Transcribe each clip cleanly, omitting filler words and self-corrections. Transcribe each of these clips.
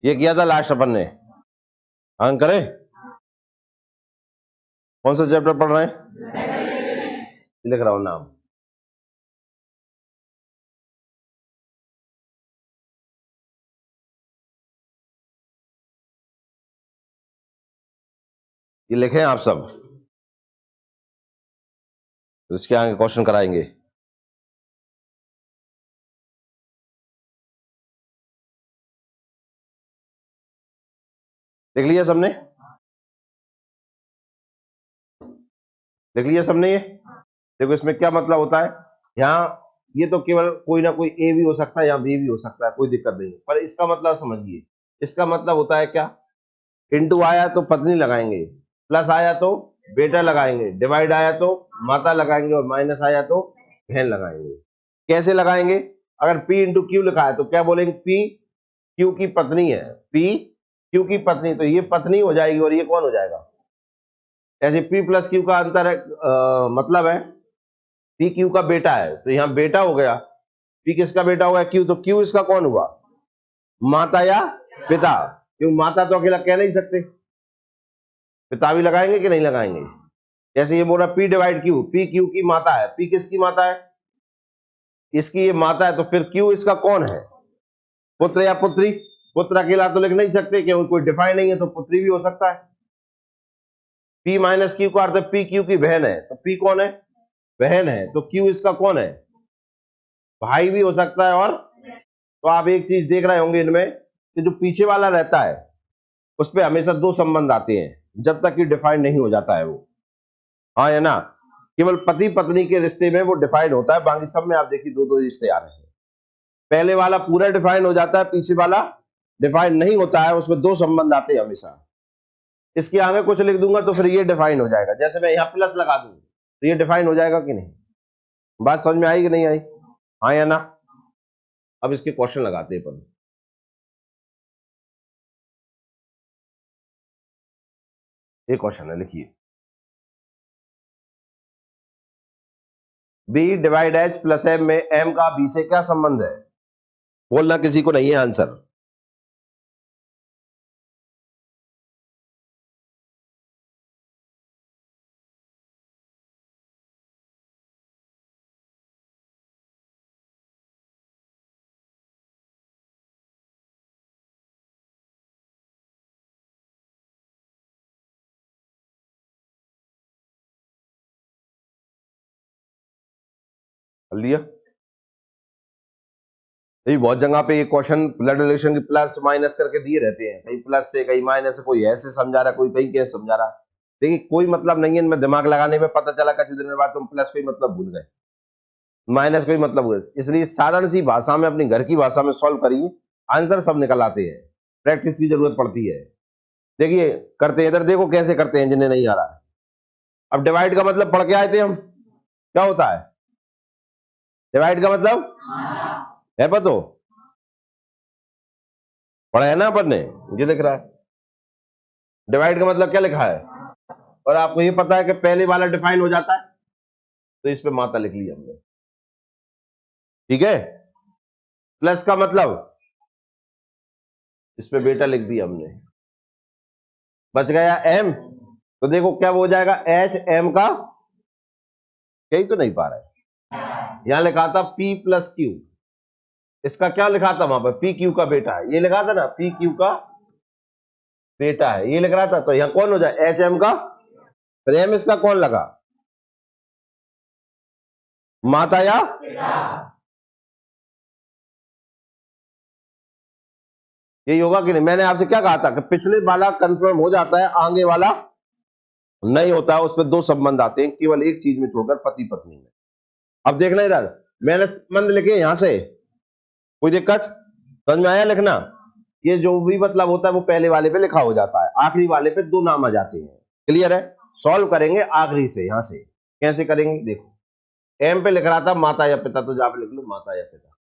ये किया था लास्ट अपन ने। अंक करें, कौन सा चैप्टर पढ़ रहे हैं? लिख रहा हूं नाम। ये लिखे आप सब, इसके आगे क्वेश्चन कराएंगे। लिख लिया सबने? लिख लिया सबने? ये देखो इसमें क्या मतलब होता है। यहाँ ये तो केवल कोई ना कोई ए भी हो सकता है या बी भी हो सकता है, कोई दिक्कत नहीं, पर इसका मतलब समझिए। इसका मतलब होता है क्या, इंटू आया तो पत्नी लगाएंगे, प्लस आया तो बेटा लगाएंगे, डिवाइड आया तो माता लगाएंगे, और माइनस आया तो बहन लगाएंगे। कैसे लगाएंगे? अगर P इंटू क्यू लिखा है तो क्या बोलेंगे? P क्यू की पत्नी है, P क्यू की पत्नी, तो ये पत्नी हो जाएगी और ये कौन हो जाएगा? ऐसे P प्लस क्यू का अंतर है, मतलब है P क्यू का बेटा है, तो यहाँ बेटा हो गया। P किसका बेटा हो गया? क्यू, तो क्यू इसका कौन हुआ? माता या पिता? क्यों, माता तो अकेला कह नहीं सकते, पिता भी लगाएंगे कि नहीं लगाएंगे? जैसे ये बोल रहा P divide Q, P Q की माता है, P किसकी माता है? इसकी ये माता है, तो फिर क्यू इसका कौन है? पुत्र या पुत्री? पुत्र अकेला तो लिख नहीं सकते, क्यों, कोई डिफाइन नहीं है, तो पुत्री भी हो सकता है। P माइनस क्यू का अर्थ P क्यू की बहन है, तो P कौन है? बहन है, तो Q इसका कौन है? भाई भी हो सकता है। और तो आप एक चीज देख रहे होंगे इनमें कि जो पीछे वाला रहता है उस पर हमेशा दो संबंध आते हैं जब तक कि डिफाइन नहीं हो जाता है वो। हाँ है ना, केवल पति पत्नी के रिश्ते में वो डिफाइन होता है, बाकी सब में आप देखिए दो दो रिश्ते आ रहे हैं। पहले वाला पूरा डिफाइन हो जाता है, पीछे वाला डिफाइन नहीं होता है, उसमें दो संबंध आते हैं हमेशा। इसके आगे कुछ लिख दूंगा तो फिर ये डिफाइन हो जाएगा, जैसे मैं यहाँ प्लस लगा दूं तो ये डिफाइन हो जाएगा कि नहीं? बात समझ में आई कि नहीं आई? हाँ या ना? अब इसके क्वेश्चन लगाते हैं अपन। ये क्वेश्चन है, लिखिए। B divide H plus M में एम का बी से क्या संबंध है? बोलना किसी को नहीं है आंसर। लिया, ये बहुत जगह पे ये क्वेश्चन ब्लड रिलेशन की प्लस माइनस करके दिए रहते हैं, कहीं प्लस से कहीं माइनस से, कोई ऐसे समझा रहा, कोई कहीं कैसे समझा रहा। देखिए कोई मतलब नहीं है इनमें, दिमाग लगाने में पता चला कुछ दिन बाद तुम प्लस कोई मतलब भूल गए, माइनस कोई मतलब भूल गए। इसलिए साधारण सी भाषा में, अपनी घर की भाषा में सॉल्व करिए, आंसर सब निकल आते हैं। प्रैक्टिस की जरूरत पड़ती है। देखिए करते हैं, इधर देखो कैसे करते हैं जिन्हें नहीं आ रहा है। अब डिवाइड का मतलब पढ़ के आए थे हम, क्या होता है डिवाइड का मतलब? है पता, पढ़ा है ना अपन ने? मुझे लिख रहा है डिवाइड का मतलब क्या लिखा है, और आपको ये पता है कि पहले वाला डिफाइन हो जाता है, तो इस पे माता लिख लिया हमने, ठीक है। प्लस का मतलब, इस पे बेटा लिख दिया हमने, बच गया एम, तो देखो क्या हो जाएगा, एच एम का, यही तो नहीं पा रहा है। यहां लिखा था P प्लस क्यू, इसका क्या लिखा था वहां पर? P क्यू का बेटा है, ये लिखा था ना, P क्यू का बेटा है, ये लिख रहा था, तो यहां कौन हो जाए? एच एम का, फिर एम इसका कौन लगा? माता या यही होगा कि नहीं? मैंने आपसे क्या कहा था कि पिछले वाला कंफर्म हो जाता है, आगे वाला नहीं होता है, उसमें दो संबंध आते हैं केवल एक चीज में छोड़कर, पति पत्नी में। अब देखना इधर, मैंने संबंध लिखे यहां से, कोई दिक्कत समझ में आया लिखना? ये जो भी मतलब होता है वो पहले वाले पे लिखा हो जाता है, आखिरी वाले पे दो नाम आ जाते हैं। क्लियर है? सॉल्व करेंगे आखिरी से, यहां से कैसे करेंगे देखो। एम पे लिख रहा था माता या पिता, तो जहां पे लिख लो माता या पिता।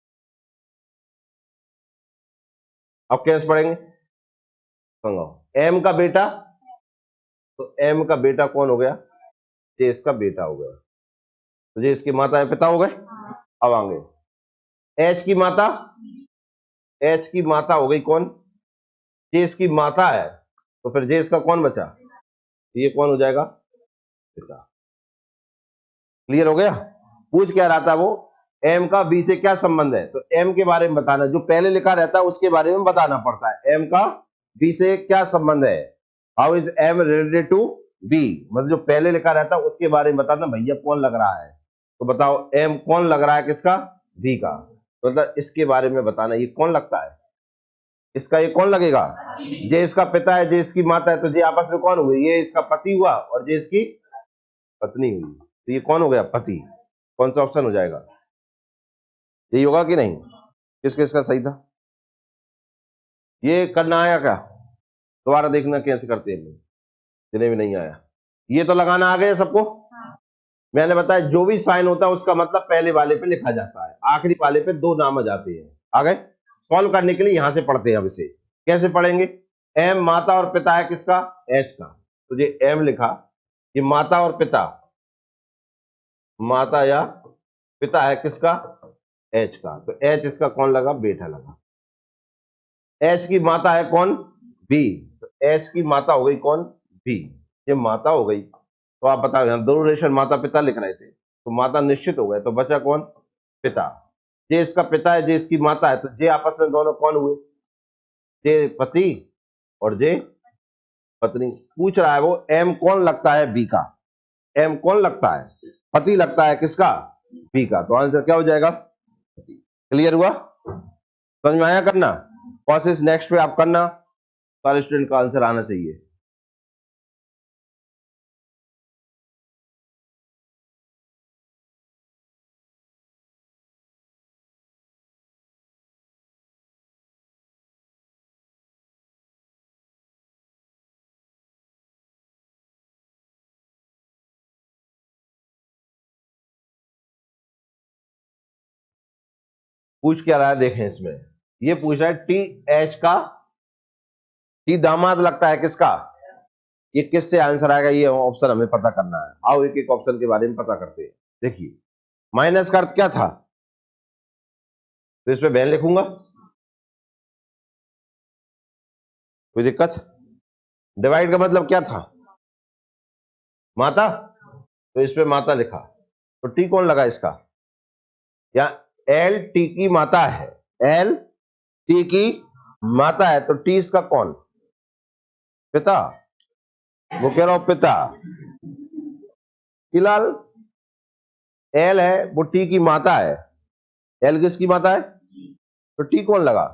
अब कैसे पढ़ेंगे? एम का बेटा, तो एम का बेटा कौन हो गया? ये इसका बेटा हो गया, तो ये इसकी माता या पिता हो गए। अब आगे एच की माता, एच की माता हो गई कौन? जे इसकी माता है, तो फिर जे इसका कौन बचा, ये कौन हो जाएगा, पिता। क्लियर हो गया। पूछ क्या रहा था वो, एम का बी से क्या संबंध है, तो एम के बारे में बताना, जो पहले लिखा रहता है उसके बारे में बताना पड़ता है, एम का बी से क्या संबंध है, how is M related to B, मतलब जो पहले लिखा रहता है उसके बारे में बताना, भैया कौन लग रहा है, तो बताओ एम कौन लग रहा है, किसका, बी का, तो मतलब इसके बारे में बताना, ये कौन लगता है, इसका ये कौन लगेगा, जे इसका पिता है, जे इसकी माता है, तो जे आपस में कौन हुए, ये इसका पति हुआ और जे इसकी पत्नी हुई, तो ये कौन हो गया, पति। कौन सा ऑप्शन हो जाएगा, यही होगा कि नहीं, किस किस का सही था, ये करना आया क्या, दोबारा देखना कैसे करते हैं, जिन्हें भी नहीं आया, ये तो लगाना आ गया सबको। मैंने बताया जो भी साइन होता है उसका मतलब पहले वाले पे लिखा जाता है, आखिरी वाले पे दो नाम आ जाते हैं। आ गए, सॉल्व करने के लिए यहां से पढ़ते हैं, अब इसे कैसे पढ़ेंगे, एम माता और पिता है किसका, एच का, तो ये एम लिखा, ये माता और पिता, माता या पिता है किसका, एच का, तो एच इसका कौन लगा, बेटा लगा। एच की माता है कौन, बी, तो एच की माता हो गई कौन, बी, ये माता हो गई, तो आप बताओ यहां दो रिलेशन माता पिता लिख रहे थे, तो माता निश्चित हो गए, तो बचा कौन, पिता। जे इसका पिता है, जे इसकी माता है, तो जे आपस में दोनों कौन हुए, जे पति और जे पत्नी। पूछ रहा है वो एम कौन लगता है बी का, एम कौन लगता है, पति लगता है किसका, बी का, तो आंसर क्या हो जाएगा, पति। क्लियर हुआ, समझ में आया करना, प्रोसेस नेक्स्ट पे आप करना, सारे स्टूडेंट का आंसर आना चाहिए। पूछ क्या रहा है देखें इसमें, ये पूछ रहा है टी एच का, टी दामाद लगता है किसका, ये किससे आंसर आएगा, ये ऑप्शन हमें पता करना है। आओ एक एक ऑप्शन के बारे में पता करते हैं। देखिए माइनस का अर्थ क्या था, तो इसमें बहन लिखूंगा, कोई दिक्कत, डिवाइड का मतलब क्या था, माता, तो इस पे माता लिखा, तो टी कौन लगा इसका, या एल टी की माता है, एल टी की माता है, तो टी इसका कौन, पिता, वो कह रहा हूं पिता। फिलहाल एल है वो टी की माता है, एल किसकी माता है, तो टी कौन लगा,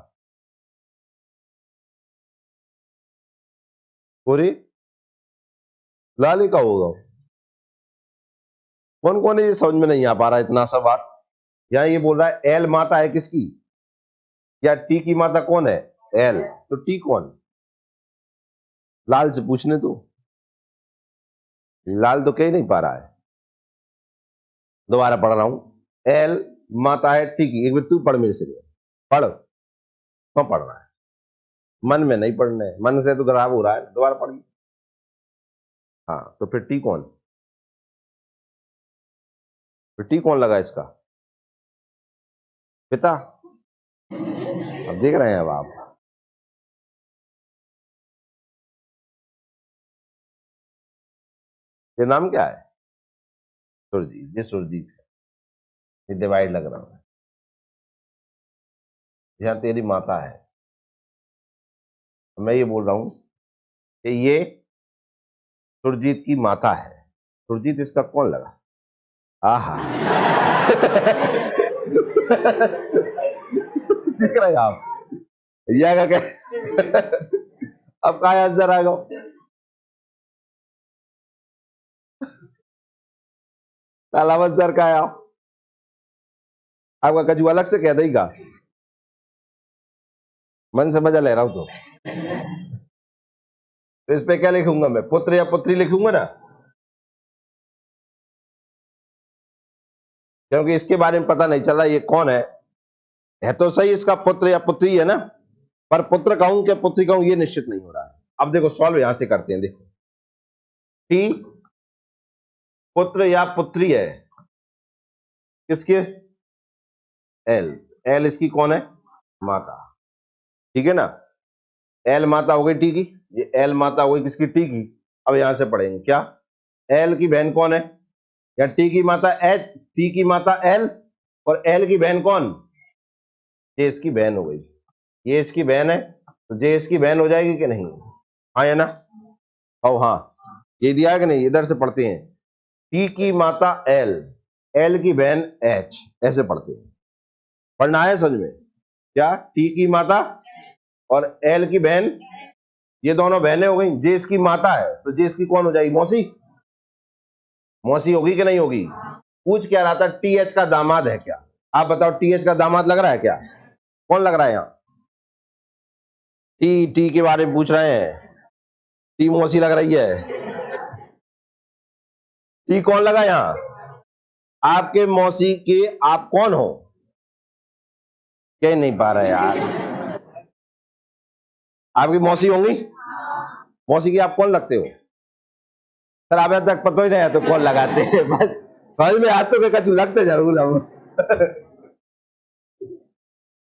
पूरी लाली का होगा, कौन कौन है ये समझ में नहीं आ पा रहा इतना सा बात। यहां ये बोल रहा है एल माता है किसकी, या टी की माता कौन है, एल, तो टी कौन, लाल से पूछने तो, लाल तो कह नहीं पा रहा है, दोबारा पढ़ रहा हूं, एल माता है टी की, एक बार तू पढ़ मेरे से, पढ़, क्यों पढ़ रहा है, मन में नहीं पढ़ना है, मन से तो खराब हो रहा है, दोबारा पढ़िए। हाँ तो फिर टी कौन, फिर टी कौन लगा इसका, पिता। अब देख रहे हैं अब आप, ये नाम क्या है, सुरजीत, ये सुरजीत है, ये डिवाइड लग रहा है, यहाँ तेरी माता है, मैं ये बोल रहा हूं कि ये सुरजीत की माता है, सुरजीत इसका कौन लगा, आहा देख रहे हैं आप, ये आएगा क्या अब का आंसर आएगा, अलावत सर का आया, आपका कजू अलग से कह देगा, मन से मजा ले रहा हूं तो इस पे क्या लिखूंगा मैं, पुत्र या पुत्री लिखूंगा ना, क्योंकि इसके बारे में पता नहीं चल रहा ये कौन है तो सही इसका पुत्र या पुत्री है ना, पर पुत्र कहूं क्या पुत्री कहूं ये निश्चित नहीं हो रहा है। अब देखो सॉल्व यहां से करते हैं, देखो टी पुत्र या पुत्री है किसके, एल, एल इसकी कौन है, माता, ठीक है ना, एल माता हो गई टी की, ये एल माता हो गई किसकी, टी की। अब यहां से पढ़ेंगे क्या, एल की बहन कौन है, या टी की माता एच, टी की माता एल, और एल की बहन कौन, ये इसकी बहन हो गई, ये इसकी बहन है, तो जे इसकी बहन हो जाएगी कि नहीं, हाँ या ना, ओ हाँ, ये दिया है कि नहीं, इधर से पढ़ते हैं, टी की माता एल, एल की बहन एच, ऐसे पढ़ते हैं, पढ़ना है समझ में, क्या टी की माता और एल की बहन, ये दोनों बहनें हो गई, जे इसकी माता है तो जे इसकी कौन हो जाएगी, मौसी, मौसी होगी कि नहीं होगी। पूछ क्या रहा था, टी एच का दामाद है क्या, आप बताओ, टी एच का दामाद लग रहा है क्या, कौन लग रहा है यहाँ, टी टी के बारे में पूछ रहे हैं, टी मौसी लग रही है, टी कौन लगा यहाँ, आपके मौसी के आप कौन हो, कह नहीं पा रहे यार, आपकी मौसी होंगी, मौसी की आप कौन लगते हो, सर आप तक पता ही नहीं है तो कौन लगाते हैं, बस समझ में आते हुए कछु लगते जरूर हम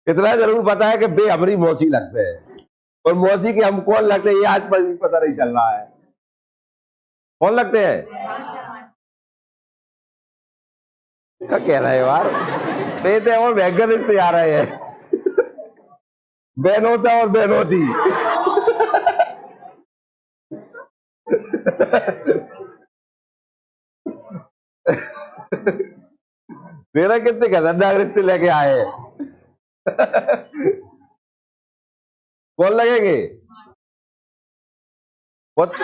इतना जरूर पता है कि बे हमारी मौसी लगते हैं, और मौसी के हम कौन लगते हैं ये आज पर भी पता नहीं चल रहा है, कौन लगते हैं, क्या कह रहे हैं यार, बेटे और वैगन रिश्ते आ रहे हैं, बहन होता और बहन होती मेरा कितने खतरनाक रिश्ते लेके आए हैं कौन लगेंगे, बहुत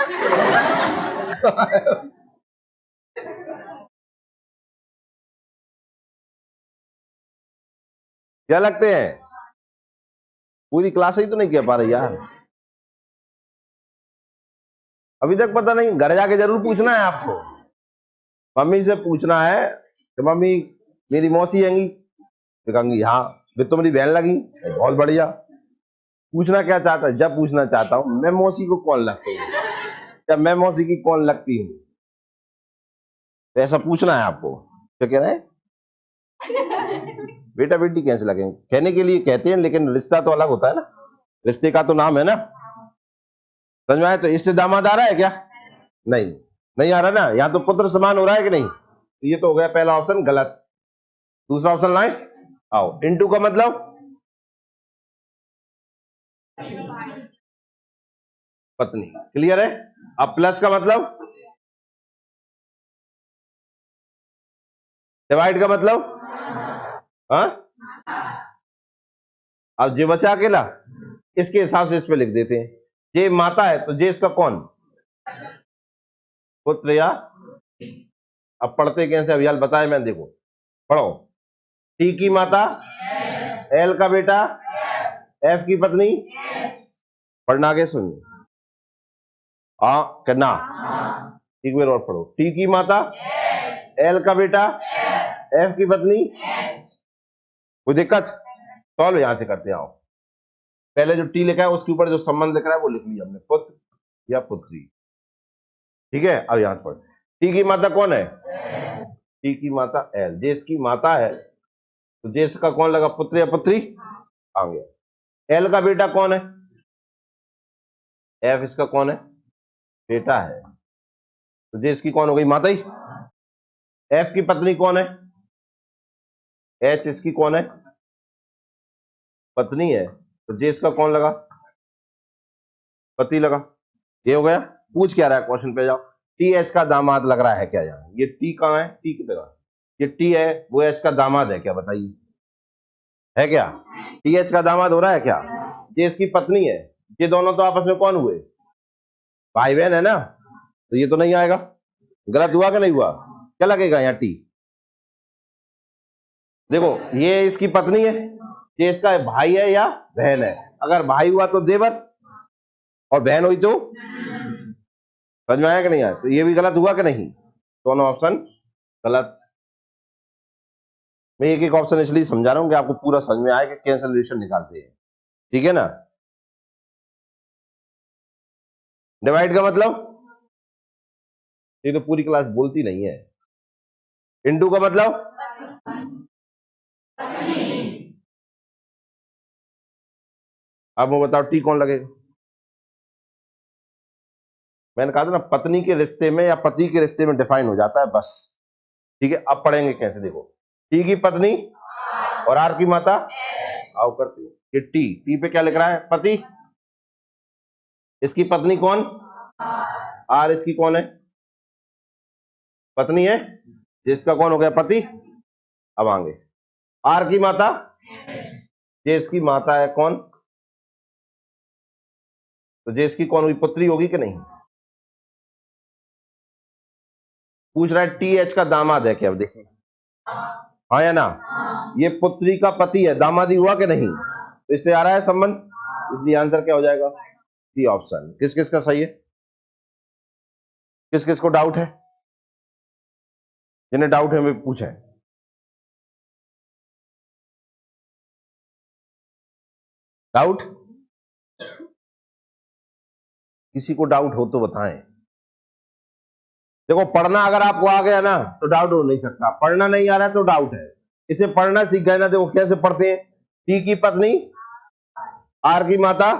क्या लगते हैं, पूरी क्लास ही तो नहीं कह पा रही यार, अभी तक पता नहीं, घर जाके जरूर पूछना है आपको, मम्मी से पूछना है कि मम्मी मेरी मौसी आएंगी, तो कहूंगी हाँ, फिर तो मेरी बहन लगी, बहुत बढ़िया, पूछना क्या चाहता है, जब पूछना चाहता हूँ मैं मौसी को कौन लगती हूँ, या मैं मौसी की कौन लगती हूँ, तो ऐसा पूछना है आपको, क्या कह रहे हैं बेटा बेटी कैसे लगेंगे, कहने के लिए कहते हैं लेकिन रिश्ता तो अलग होता है ना, रिश्ते का तो नाम है ना, समझ में आए, तो इससे दामाद आ रहा है क्या, नहीं, नहीं आ रहा ना, यहाँ तो पुत्र समान हो रहा है कि नहीं, तो ये तो हो गया पहला ऑप्शन गलत, दूसरा ऑप्शन लाए, आओ, इनटू का मतलब पत्नी, क्लियर है, अब प्लस का मतलब, डिवाइड का मतलब, हाँ, अब जे बचा अकेला, इसके हिसाब से इस पे लिख देते हैं, जे माता है तो जे इसका कौन, पुत्र या, अब पढ़ते कैसे अभियाल बताए मैं, देखो पढ़ो, टी की माता, एल का बेटा, एफ की पत्नी, पढ़ना आगे सुनिए, करना, एक बार और पढ़ो, टी की माता, एल का बेटा, एफ की पत्नी, कोई दिक्कत, सॉल्व यहां से करते हैं, आओ, पहले जो टी लिखा है उसके ऊपर जो संबंध लिख रहा है वो लिख लिया हमने, पुत्र या पुत्री, ठीक है, अब यहां से पढ़, टी की माता कौन है, टी की माता एल, जे इसकी माता है तो जे इसका कौन लगा, पुत्र या पुत्री, आ गया, एल का बेटा कौन है, एफ इसका कौन है, बेटा है, तो जे इसकी कौन हो गई, माता ही, एफ की पत्नी कौन है, एच इसकी कौन है, पत्नी है, तो जे इसका कौन लगा, पति लगा, ये हो गया, पूछ क्या रहा है क्वेश्चन पे जाओ, टी एच का दामाद लग रहा है क्या, यहाँ ये टी कहाँ है, टी की जगह, ये टी है वो एच का दामाद है क्या, बताइए, है क्या, टी एच का दामाद हो रहा है क्या, ये इसकी पत्नी है, ये दोनों तो आपस में कौन हुए, भाई बहन है ना, तो ये तो नहीं आएगा, गलत हुआ कि नहीं हुआ, क्या लगेगा यहाँ टी, देखो ये इसकी पत्नी है, ये इसका भाई है या बहन है, अगर भाई हुआ तो देवर, और बहन हुई तो, समझ में आया कि नहीं आया, तो ये भी गलत हुआ कि नहीं, दोनों ऑप्शन गलत, मैं एक एक ऑप्शन इसलिए समझा रहा हूं कि आपको पूरा समझ में आए कि कैसे रिलेशन निकालते हैं, ठीक है ना, डिवाइड का मतलब, ये तो पूरी क्लास बोलती नहीं है, इनटू का मतलब, अब वो बताओ टी कौन लगेगा, मैंने कहा था ना, पत्नी के रिश्ते में या पति के रिश्ते में डिफाइन हो जाता है बस। ठीक है, अब पढ़ेंगे कैसे, देखो। टी की पत्नी और आर की माता आओ करती है। ये टी पे क्या लिख रहा है, पति। इसकी पत्नी कौन, आर इसकी कौन है, पत्नी है। जिसका कौन हो गया, पति। अब आगे आर की माता, ये इसकी माता है कौन, तो जे इसकी कौन हुई, पुत्री होगी कि नहीं। पूछ रहा है टी एच का दामाद है क्या, अब देखिए हाँ या ना। ये पुत्री का पति है, दामादी हुआ कि नहीं, तो इससे आ रहा है संबंध, इसलिए आंसर क्या हो जाएगा, डी ऑप्शन। किस किस का सही है, किस किस को डाउट है, जिन्हें डाउट है हमें पूछें। डाउट, किसी को डाउट हो तो बताएं। देखो पढ़ना अगर आपको आ गया ना तो डाउट हो नहीं सकता, पढ़ना नहीं आ रहा है तो डाउट है। इसे पढ़ना सीख गए ना, देखो कैसे पढ़ते हैं। टी की पत्नी, आर की माता,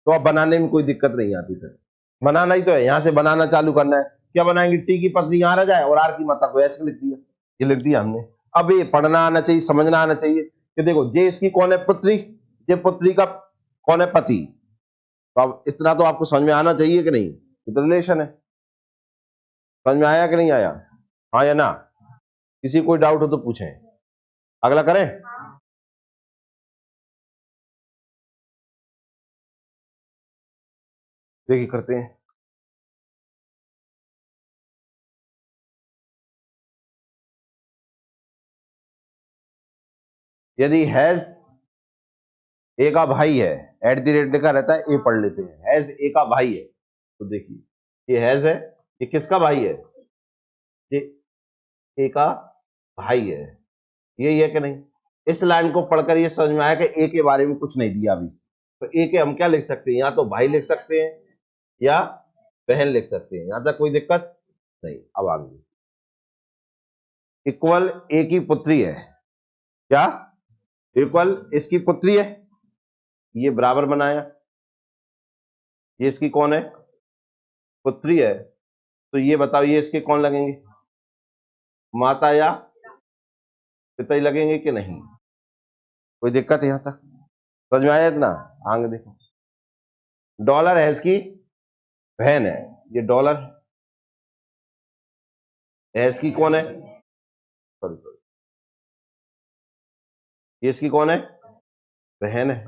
तो अब बनाने में कोई दिक्कत नहीं आती। फिर बनाना ही तो है, यहां से बनाना चालू करना है। क्या बनाएंगे, टी की पत्नी यहां रह जाए और आर की माता को एच लिख दिया, ये लिख दिया हमने। अब ये पढ़ना आना चाहिए, समझना आना चाहिए कि देखो जे इसकी कौन है, पुत्री। जे पुत्री का कौन है, पति। तो अब इतना तो आपको समझ में आना चाहिए कि नहीं, ये तो रिलेशन है। समझ में आया कि नहीं आया, हाँ या ना। किसी कोई डाउट हो तो पूछें, अगला करें। देखिए करते हैं। यदि हैज ए का भाई है, एट द रेट लिखा रहता है, ए पढ़ लेते हैं। हैज ए का भाई है, तो देखिए ये हैज है, ये किसका भाई है, ये ए का भाई है, यही है कि नहीं। इस लाइन को पढ़कर ये समझ में आया कि ए के बारे में कुछ नहीं दिया अभी, तो ए के हम क्या लिख सकते हैं, या तो भाई लिख सकते हैं या बहन लिख सकते हैं, यहां तक कोई दिक्कत नहीं। अब आगे इक्वल ए की पुत्री है, क्या इक्वल इसकी पुत्री है, ये बराबर बनाया, ये इसकी कौन है, पुत्री है, तो ये बताओ ये इसके कौन लगेंगे, माता या पिता ही लगेंगे कि नहीं। कोई दिक्कत है यहां तक, समझ में आया इतना। आगे देखो, डॉलर है इसकी बहन है, ये डॉलर है इसकी कौन है, सॉरी सॉरी, ये इसकी कौन है, बहन है,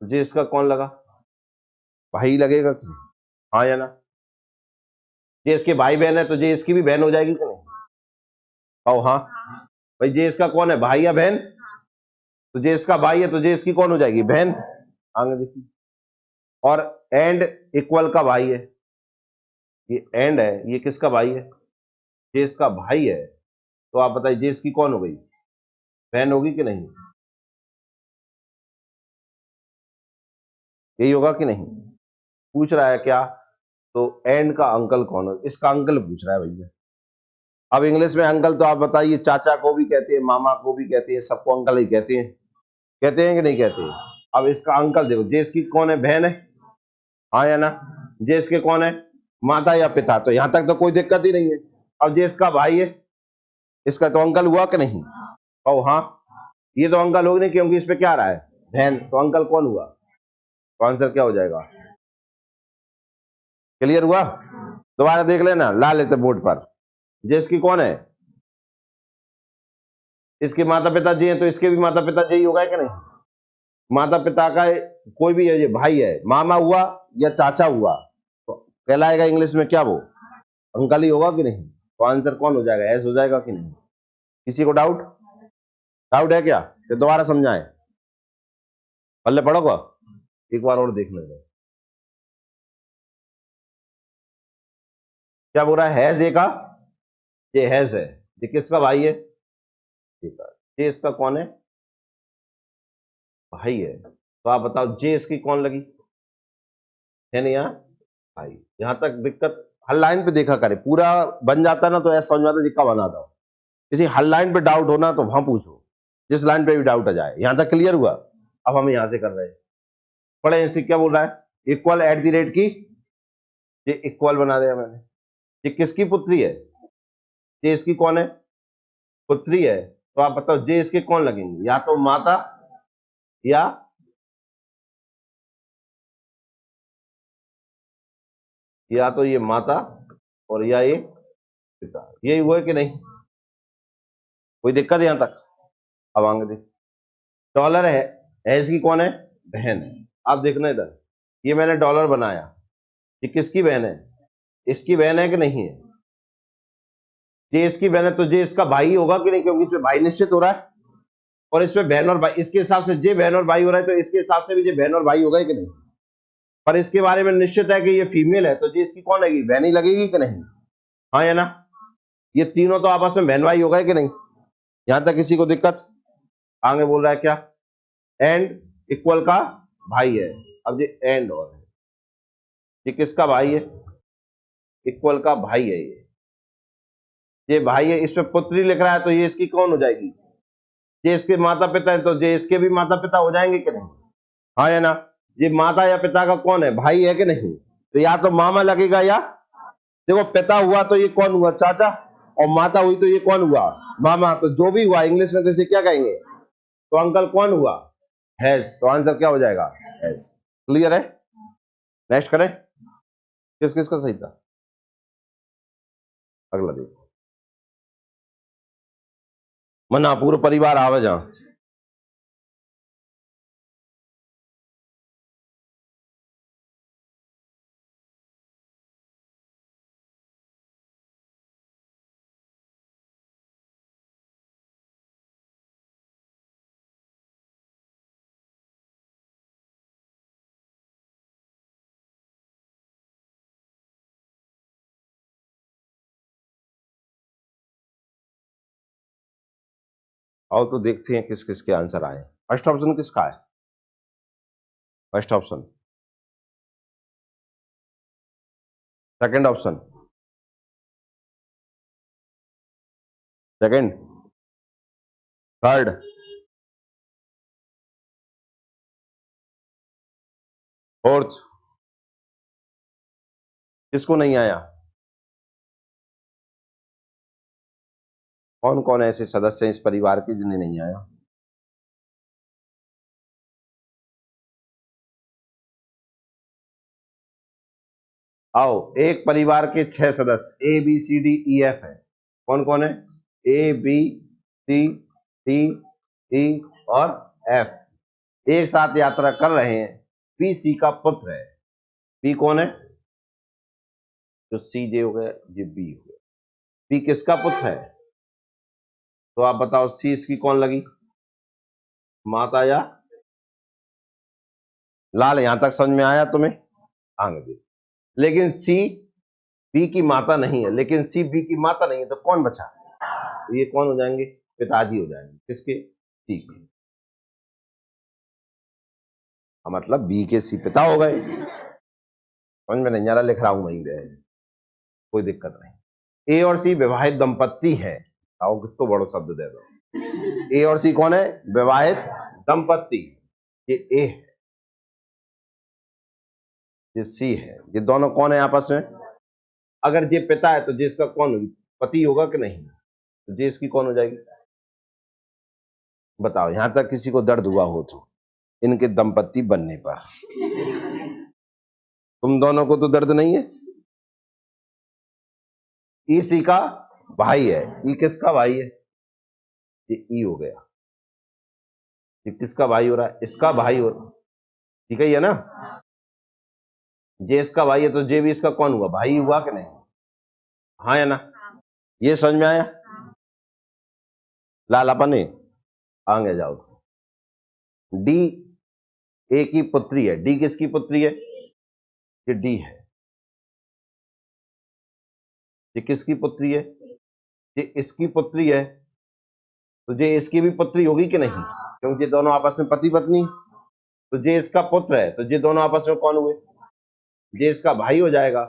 जी इसका कौन लगा, भाई लगेगा कि नहीं? हाँ या ना। जे इसके भाई बहन है तो जे इसकी भी बहन हो जाएगी कि नहीं। ओ हाँ भाई, जे इसका कौन है, भाई या बहन, तो जे इसका भाई है तो जे इसकी कौन हो जाएगी, बहन। आगे देखिए, और एंड इक्वल का भाई है, ये एंड है, ये किसका भाई है, जे इसका भाई है, तो आप बताइए जे इसकी कौन हो गई, बहन होगी कि नहीं, यही होगा कि नहीं। पूछ रहा है क्या, तो एंड का अंकल कौन है, इसका अंकल पूछ रहा है भैया। अब इंग्लिश में अंकल तो आप बताइए, चाचा को भी कहते हैं, मामा को भी कहते हैं, सबको अंकल ही कहते हैं कि नहीं कहते हैं। अब इसका अंकल देखो, जे इसकी कौन है, बहन है, हाँ या ना। जे इसके कौन है, माता या पिता, तो यहां तक तो कोई दिक्कत ही नहीं है। अब जे इसका भाई है, इसका तो अंकल हुआ कि नहीं, ओ हाँ, ये तो अंकल हो नहीं, क्योंकि इस पे क्या आ रहा है, बहन, तो अंकल कौन हुआ, तो आंसर क्या हो जाएगा। क्लियर हुआ, दोबारा देख लेना, ला लेते बोर्ड पर। जे इसकी कौन है, इसके माता पिता जी हैं, तो इसके भी माता पिता जी होगा कि नहीं। माता पिता का कोई भी है, ये भाई है, मामा हुआ या चाचा हुआ, तो कहलाएगा इंग्लिश में क्या, वो अंकल ही होगा कि नहीं। तो आंसर कौन हो जाएगा, एस हो जाएगा कि नहीं। किसी को डाउट, डाउट है क्या, तो दोबारा समझाएं, पल्ले पढ़ोगा, एक बार और देख लेंगे। क्या बोल रहा है, हैज ए का, ये हैज है, ये किसका भाई है, ठीक है, ये इसका कौन है, भाई है, तो आप बताओ जे इसकी कौन लगी, है नहीं यहाँ भाई। यहां तक दिक्कत, हर लाइन पे देखा करे, पूरा बन जाता ना तो ऐसा समझ में आता जिक्का बना दो। किसी हर लाइन पे डाउट होना तो वहां पूछो, जिस लाइन पे भी डाउट आ जाए। यहां तक क्लियर हुआ। अब हम यहां से कर रहे हैं, पढ़े, इसे क्या बोल रहा है, इक्वल एट द रेट की ये इक्वल बना दिया मैंने। ये किसकी पुत्री है? ये इसकी कौन है? पुत्री है। तो आप बताओ जे इसके कौन लगेंगे? या तो माता या तो ये माता और या ये पिता। यही हुआ है कि नहीं? कोई दिक्कत है यहां तक? अब आगे देख। डॉलर है इसकी कौन है? बहन है। आप देखना इधर, ये मैंने डॉलर बनाया, ये किसकी बहन है? इसकी बहन है कि नहीं है? ये इसकी बहन है तो जे इसका भाई होगा कि नहीं, क्योंकि इसमें भाई निश्चित हो रहा है। और इसमें बहन और भाई, इसके हिसाब से जे बहन और भाई हो रहा है, तो इसके हिसाब से भी जे बहन और भाई होगा कि नहीं? पर इसके बारे में निश्चित है कि ये फीमेल है, तो जे इसकी कौन लगेगी? बहन ही लगेगी कि नहीं? हाँ या ना? ये तीनों तो आपस में बहन भाई होगा कि नहीं? यहां तक किसी को दिक्कत? आगे बोल रहा है क्या? एंड इक्वल का भाई है। अब ये एंड और है, ये किसका भाई है? इक्वल का भाई है। ये भाई है, इसमें पुत्री लिख रहा है, तो ये इसकी कौन हो जाएगी? ये इसके माता पिता है, तो ये इसके भी माता पिता हो जाएंगे कि नहीं? हाँ या ना? ये माता या पिता का कौन है? भाई है कि नहीं? तो या तो मामा लगेगा या, देखो पिता हुआ तो ये कौन हुआ? चाचा। और माता हुई तो ये कौन हुआ? मामा। तो जो भी हुआ इंग्लिश में तो इसे क्या कहेंगे? तो अंकल कौन हुआ? हैज। तो आंसर क्या हो जाएगा? हैज। क्लियर है? नेक्स्ट करें। किस किस का सही था? अगला देखो। मना पूरा परिवार आवे जहां। आओ तो देखते हैं किस किस के आंसर आए। फर्स्ट ऑप्शन किसका है? First option. Second option. Second. Third. Fourth. किसको नहीं आया? कौन कौन ऐसे सदस्य हैं इस परिवार के जिन्हें नहीं आया? आओ, एक परिवार के 6 सदस्य ABCDEF है। कौन कौन है? ABCDE और F एक साथ यात्रा कर रहे हैं। पी सी का पुत्र है। पी कौन है? जो सी जे हो गया, ये बी हो गया। पी किसका पुत्र है? तो आप बताओ सी इसकी कौन लगी? माता या लाल? यहां तक समझ में आया तुम्हें? आगे भी। लेकिन सी बी की माता नहीं है, लेकिन सी बी की माता नहीं है, तो कौन बचा? तो ये कौन हो जाएंगे? पिताजी हो जाएंगे। किसके? सी के। मतलब बी के सी पिता हो गए। समझ में नहीं आ रहा? लिख रहा हूं वहीं पे, कोई दिक्कत नहीं। ए और सी विवाहित दंपत्ति है। आओ कितना बड़ा शब्द दे दो। ए और सी कौन है? विवाहित दंपत्ति। ये ए है, ये सी है। ये दोनों कौन है आपस में? अगर ये पिता है तो जिसका कौन होगी? पति होगा कि नहीं? तो जे इसकी कौन हो जाएगी? बताओ, यहां तक किसी को दर्द हुआ हो तो इनके दंपत्ति बनने पर? तुम दोनों को तो दर्द नहीं है। ई सी का भाई है। ई किसका भाई है? ये ई हो गया। ये किसका भाई हो रहा है? इसका भाई हो रहा है। ठीक है, ये ना? जे इसका भाई है तो जे भी इसका कौन हुआ? भाई हुआ कि नहीं? हाँ या ना? ये समझ में आया? लाल अपन आगे जाओ। डी ए की पुत्री है। डी किसकी पुत्री है? ये डी है। ये किसकी पुत्री है? ये इसकी पुत्री है। तो ये इसकी भी पुत्री होगी कि नहीं, क्योंकि ये दोनों आपस में पति पत्नी। तो ये इसका पुत्र है, तो ये दोनों आपस में कौन हुए? ये इसका भाई हो जाएगा।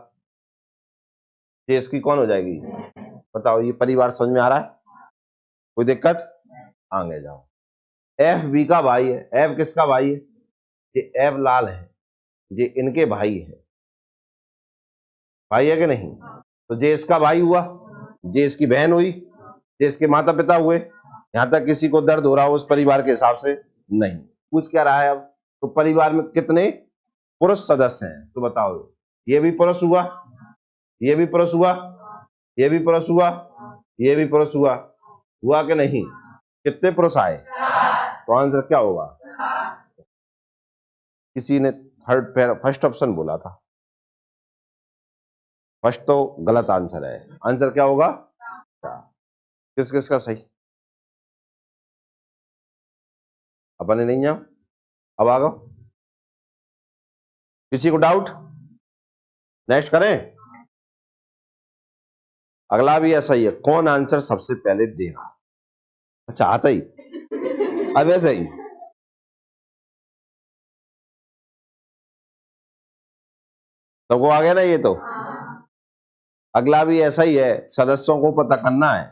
ये इसकी कौन हो जाएगी? बताओ, ये परिवार समझ में आ रहा है? कोई दिक्कत? आगे जाओ। एफ बी का भाई है। एफ किसका भाई है? ये एफ लाल है, ये इनके भाई है। भाई है कि नहीं? तो जे इसका भाई हुआ, जे इसकी बहन हुई, जे इसके माता पिता हुए, यहां तक किसी को दर्द हो रहा हो उस परिवार के हिसाब से नहीं। पूछ क्या रहा है अब? तो परिवार में कितने पुरुष सदस्य हैं तो बताओ। ये भी पुरुष हुआ, ये भी पुरुष हुआ, ये भी पुरुष हुआ, ये भी पुरुष हुआ, हुआ कि नहीं? कितने पुरुष आए? तो आंसर क्या होगा? किसी ने फर्स्ट ऑप्शन बोला था, फर्स्ट तो गलत आंसर है। आंसर क्या होगा? किस किस का सही? अपने नहीं जाओ, अब आ गो। किसी को डाउट? नेक्स्ट करें। अगला भी ऐसा ही है, कौन आंसर सबसे पहले देगा? अच्छा आता ही, अब ऐसे ही। सबको आ गया ना ये तो? अगला भी ऐसा ही है, सदस्यों को पता करना है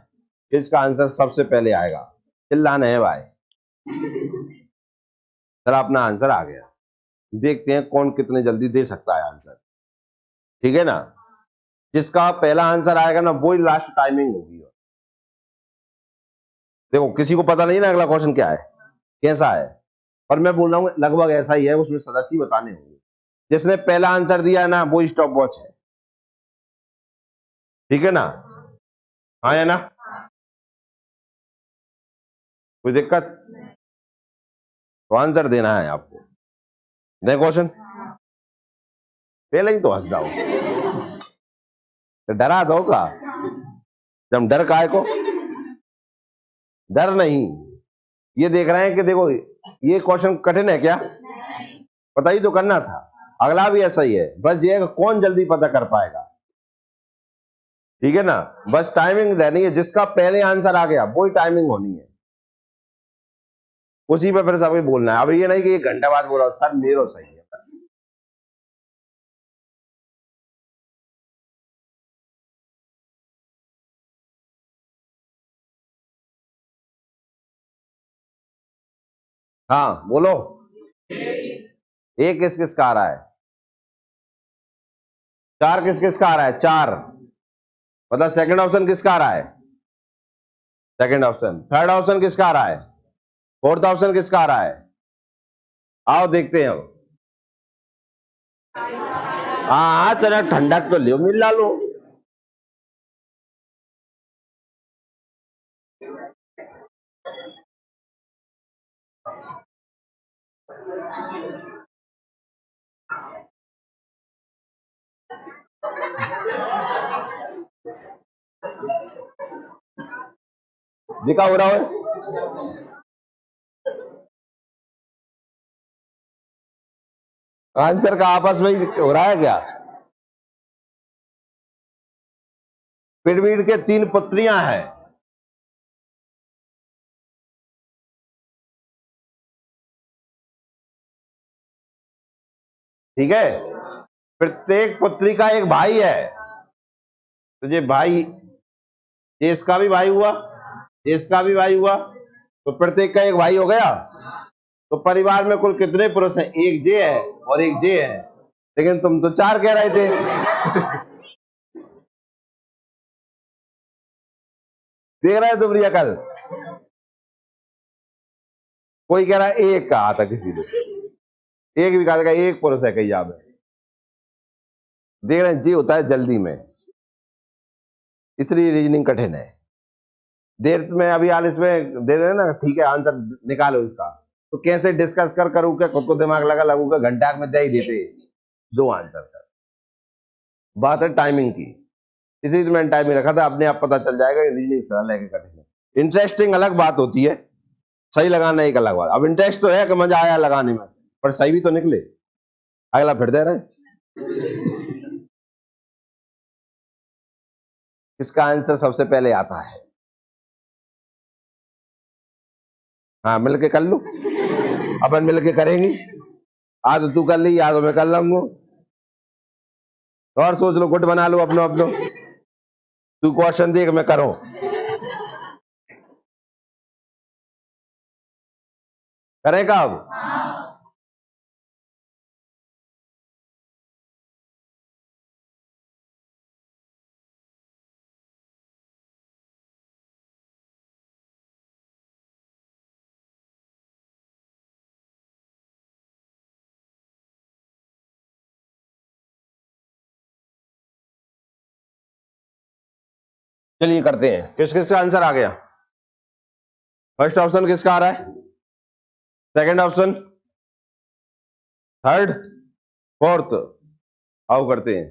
किसका आंसर सबसे पहले आएगा। चिल्लाना है भाई। सर अपना आंसर आ गया, देखते हैं कौन कितने जल्दी दे सकता है आंसर। ठीक है ना? जिसका पहला आंसर आएगा ना वो ही लास्ट टाइमिंग होगी। देखो किसी को पता नहीं ना अगला क्वेश्चन क्या है, कैसा है, और मैं बोल रहा हूँ लगभग ऐसा ही है, उसमें सदस्य ही बताने होंगे। जिसने पहला आंसर दिया है ना वो स्टॉप वॉच है। ठीक है ना? हाँ या ना? कोई दिक्कत? तो आंसर देना है आपको। दे क्वेश्चन, पहले ही तो हंस दो, तो डरा दो का? जब डर काय को? डर नहीं, ये देख रहे हैं कि देखो ये क्वेश्चन कठिन है क्या? पता ही तो करना था। अगला भी ऐसा ही है, बस ये कौन जल्दी पता कर पाएगा। ठीक है ना? बस टाइमिंग रहनी है, जिसका पहले आंसर आ गया वो ही टाइमिंग होनी है, उसी पे फिर सबको बोलना है। अब ये नहीं कि एक घंटा बाद बोला सर मेरो सही है बस। हाँ बोलो। एक किस किस का आ रहा है? चार किस किस का आ रहा है? चार। मतलब सेकंड ऑप्शन किसका आ रहा है? Second option. थर्ड ऑप्शन किसका आ रहा है? फोर्थ ऑप्शन किसका आ रहा है? आओ देखते हैं अब। हाँ हाँ तेरा ठंडक तो लियो मिल लो। दिखा हो रहा है? आंसर का आपस में ही हो रहा है क्या? पिरामिड के तीन पत्रियां हैं। ठीक है? प्रत्येक पुत्री का एक भाई है। तो ये भाई, ये इसका भी भाई हुआ, ये इसका भी भाई हुआ, तो प्रत्येक का एक भाई हो गया। तो परिवार में कुल कितने पुरुष हैं? एक जे है और एक जे है, लेकिन तुम तो चार कह रहे थे। देख रहे हो तुम रिया कल? कोई कह रहा है एक कहा था किसी ने, एक भी कहा था, एक पुरुष है कहीं यहाँ पे। देख रहे हैं जी होता है जल्दी में, इसलिए रीजनिंग कठिन है। देर में अभी हाल इसमें दे देना, ठीक है आंसर निकालो इसका, तो कैसे डिस्कस कर करूँ क्या, खुद को दिमाग लगा लगू क्या, घंटा में दे ही देते दो आंसर सर। बात है टाइमिंग की, इसी से मैंने टाइमिंग रखा था, अपने आप पता चल जाएगा रीजनिंग सरल है कि कठिन है। इंटरेस्टिंग अलग बात होती है, सही लगाना एक अलग बात। अब इंटरेस्ट तो है कि मजा आया लगाने में, पर सही भी तो निकले। अगला फिर दे रहे, इसका आंसर सबसे पहले आता है। हाँ मिलके कर लो, अपन मिलके करेंगे। आज तो तू कर ली, आज तो मैं कर लूंगा। और सोच लो, गुट बना लो अपनो अपनो। तू क्वेश्चन देख मैं करो। करेगा अब? चलिए करते हैं, किस किसका आंसर आ गया? फर्स्ट ऑप्शन किसका आ रहा है? Second option, third, fourth? आओ करते हैं।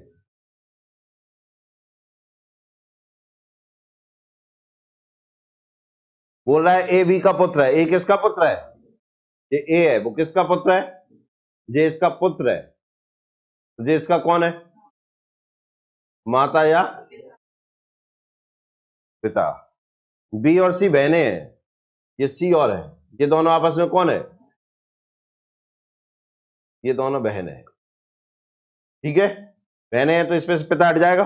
बोल रहा है ए बी का पुत्र है। ए किसका पुत्र है? ये ए है, वो किसका पुत्र है? जे इसका पुत्र है। तो जे इसका कौन है? माता या पिता। बी और सी बहने हैं, ये सी और है, ये दोनों आपस में कौन है? ये दोनों बहन है। ठीक है, बहने हैं तो इसमें से पिता हट जाएगा।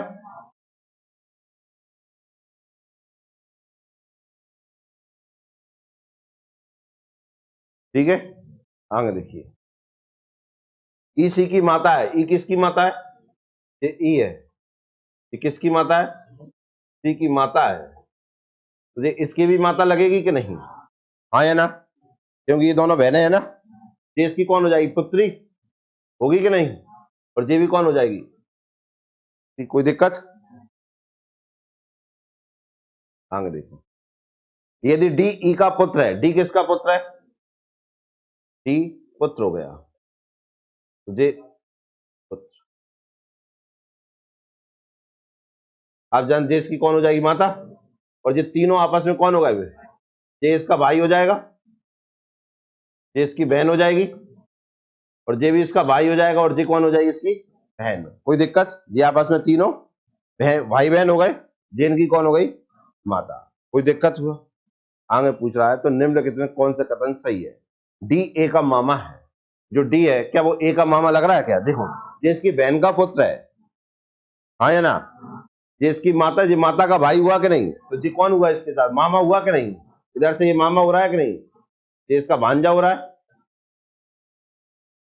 ठीक है, आगे देखिए, ई सी की माता है। ई किसकी माता है? ये ई है। ये किसकी माता है? सी की माता है। तो ये इसकी भी माता लगेगी कि नहीं? हाँ या ना? क्योंकि ये दोनों बहनें हैं ना। ये इसकी कौन हो जाएगी? पुत्री होगी कि नहीं? और ये भी कौन हो जाएगी? कोई दिक्कत? आगे देखो, यदि डी ई का पुत्र है, डी किसका पुत्र है? डी पुत्र हो गया, तो जे पुत्र। आप जान जे इसकी कौन हो जाएगी? माता। और ये तीनों आपस में कौन होगा? जे इसका भाई हो जाएगा, जे इसकी बहन हो जाएगी, और जे भी इसका भाई हो जाएगा, और जे कौन हो जाएगी? इसकी बहन। कोई दिक्कत? ये आपस में तीनों भाई बहन हो गए, जे इनकी कौन हो गई? माता। कोई दिक्कत हुआ? आगे पूछ रहा है, तो निम्नलिखित में कौन सा कथन सही है? डी ए का मामा है। जो डी है, क्या वो ए का मामा लग रहा है क्या? देखो, ये इसकी बहन का पुत्र है, हाँ या ना? ये इसकी माता, जी माता का भाई हुआ कि नहीं? तो जी कौन हुआ इसके साथ? मामा हुआ कि नहीं? इधर से ये मामा हो रहा है कि नहीं? ये इसका भांजा हो रहा है।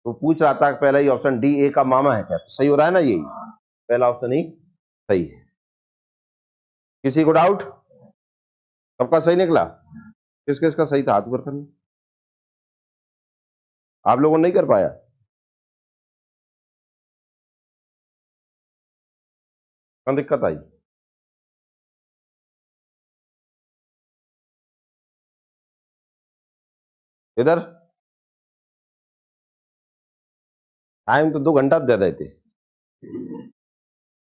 तो पूछ रहा था पहला ही ऑप्शन डी ए का मामा है क्या? तो सही हो रहा है ना, यही पहला ऑप्शन ही सही है। किसी को डाउट? सबका सही निकला? किस किस का सही था? हाथ ऊपर करना। आप लोगों ने नहीं कर पाया? कौन दिक्कत आई? इधर टाइम तो 2 घंटा दे देते।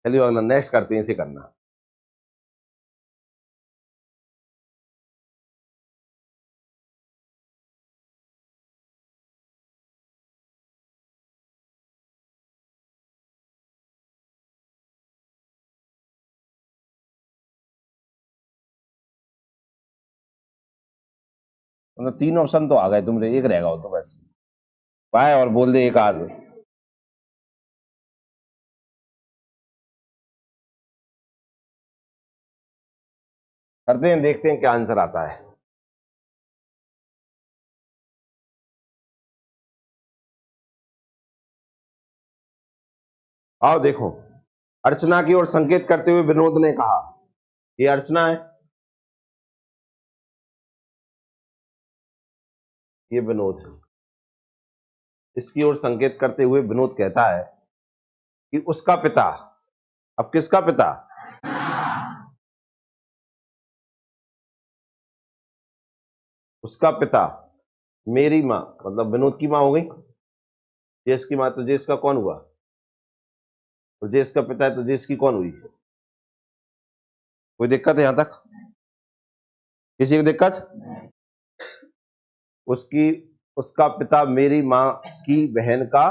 चलिए अगला नेक्स्ट करते हैं, इसे करना। मतलब 3 ऑप्शन तो आ गए, तुमने एक रहेगा हो तो बस पाए और बोल दे एक आध। करते हैं, देखते हैं क्या आंसर आता है। आओ देखो, अर्चना की ओर संकेत करते हुए विनोद ने कहा, ये अर्चना है, ये विनोद है। इसकी ओर संकेत करते हुए विनोद कहता है कि उसका पिता, अब किसका पिता? उसका पिता मेरी माँ, मतलब विनोद की माँ हो गई। जेस की माँ, तो जेस का कौन हुआ? तो जेस का पिता है, तो जेस की कौन हुई? कोई दिक्कत है यहां तक? किसी को दिक्कत? उसकी, उसका पिता मेरी माँ की बहन का,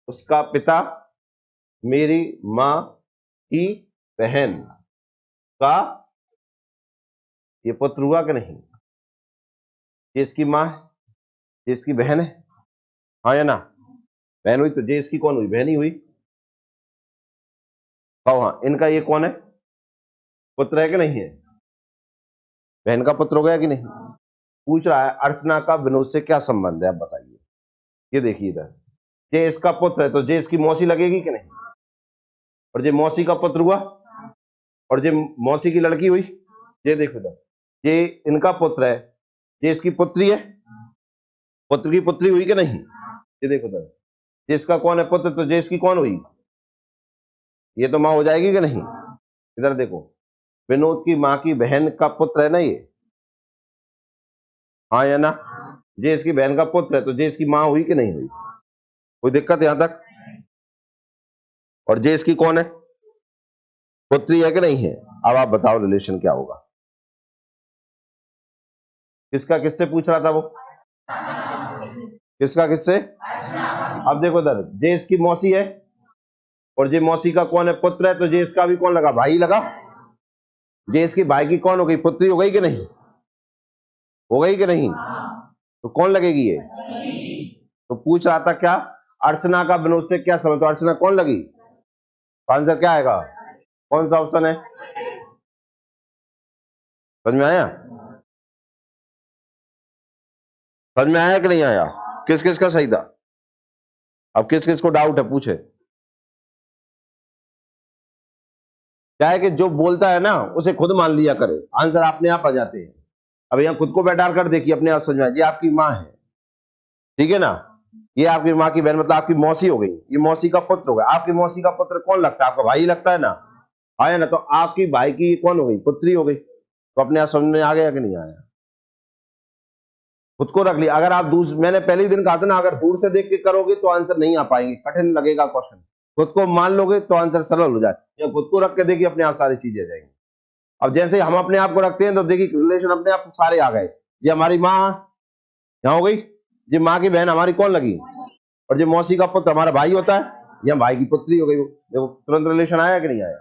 उसका पिता मेरी माँ की बहन का ये पुत्र हुआ कि नहीं? ये इसकी माँ है, ये इसकी बहन है, हाँ या ना? बहन हुई, तो जे इसकी कौन हुई? बहन ही हुई। कहो हाँ, इनका ये कौन है? पुत्र है कि नहीं है? बहन का पुत्र हो गया कि नहीं? पूछ रहा है अर्चना का विनोद से क्या संबंध है, आप बताइए। ये देखिए इधर, जे इसका पुत्र है, तो जे इसकी मौसी लगेगी कि नहीं? और जे मौसी का पुत्र हुआ, और जे मौसी की लड़की हुई। ये देखो इधर, ये इनका पुत्र है, ये इसकी पुत्री है, पुत्र की पुत्री हुई कि नहीं? ये देखो इधर, जे इसका कौन है पुत्र, तो जे इसकी कौन हुई? ये तो माँ हो जाएगी कि नहीं? इधर देखो, विनोद की माँ की बहन का पुत्र है ना ये, हाँ या ना? जे इसकी बहन का पुत्र है तो जे इसकी माँ हुई कि नहीं हुई? कोई दिक्कत यहां तक? और जे इसकी कौन है? पुत्री है कि नहीं है? अब आप बताओ रिलेशन क्या होगा? किसका किससे पूछ रहा था वो? किसका किससे? अब देखो इधर, जे इसकी मौसी है और जे मौसी का कौन है? पुत्र है, तो जे इसका भी कौन लगा? भाई लगा। जे इसकी भाई की कौन हो गई? पुत्री हो गई कि नहीं? हो गई कि नहीं? तो कौन लगेगी ये? तो पूछ रहा था क्या, अर्चना का विनोद से क्या समझ, तो अर्चना कौन लगी? तो आंसर क्या आएगा? कौन सा ऑप्शन है? समझ में आया? समझ में आया कि नहीं आया? किस किस का सही था? अब किस किस को डाउट है पूछे? क्या है कि जो बोलता है ना उसे खुद मान लिया करे, आंसर अपने आप आ जाते हैं। अब यहाँ खुद को बैठार कर देखिए, अपने आप समझ में आए। ये आपकी माँ है, ठीक है ना? ये आपकी माँ की बहन मतलब आपकी मौसी हो गई, ये मौसी का पुत्र हो गया। आपकी मौसी का पुत्र कौन लगता है? आपका भाई लगता है ना, आया ना? तो आपकी भाई की कौन हो गई? पुत्री हो गई। तो अपने आप समझ में आ गया कि नहीं आया? खुद को रख लिया। अगर आप मैंने पहले ही दिन कहा था ना, अगर दूर से देख के करोगे तो आंसर नहीं आ पाएंगे, कठिन लगेगा क्वेश्चन। खुद को मान लोगे तो आंसर सरल हो जाए। या खुद को रख के देखिए, अपने आप सारी चीजें आ जाएंगी। अब जैसे हम अपने आप को रखते हैं तो देखिए रिलेशन अपने आप सारे आ गए। ये हमारी माँ यहाँ हो गई, ये माँ की बहन हमारी कौन लगी, और जो मौसी का पुत्र हमारा भाई होता है, या भाई की पुत्री हो गई। देखो तुरंत रिलेशन आया कि नहीं आया?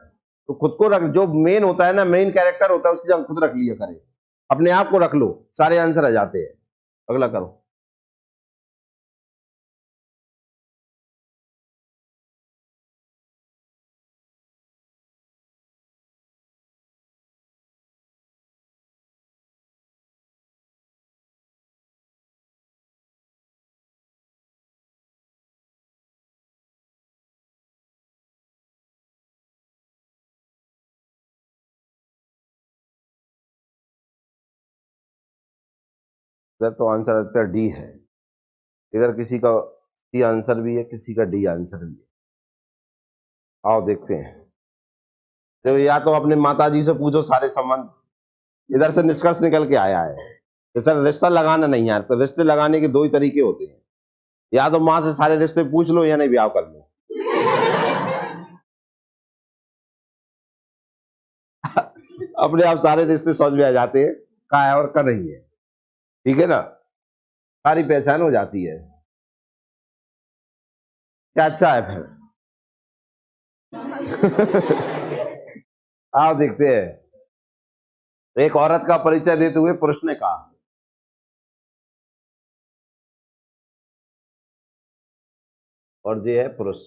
तो खुद को रख, जो मेन होता है ना, मेन कैरेक्टर होता है, उसकी जगह खुद रख लिया करें। अपने आप को रख लो, सारे आंसर आ जाते हैं। अगला करो। इधर तो आंसर आता डी है। इधर किसी का सी आंसर भी है, किसी का डी आंसर भी है। आओ देखते हैं। तो या तो अपने माता जी से पूछो सारे संबंध, इधर से निष्कर्ष निकल के आया है कि सर रिश्ता लगाना नहीं यार। तो रिश्ते लगाने के दो ही तरीके होते हैं, या तो माँ से सारे रिश्ते पूछ लो या नहीं ब्याह कर लो। अपने आप सारे रिश्ते समझ में आ जाते हैं, कहाँ है और कहाँ नहीं है, ठीक है ना? सारी पहचान हो जाती है। क्या अच्छा है फिर? आओ देखते हैं। एक औरत का परिचय देते हुए पुरुष ने कहा, और ये है पुरुष,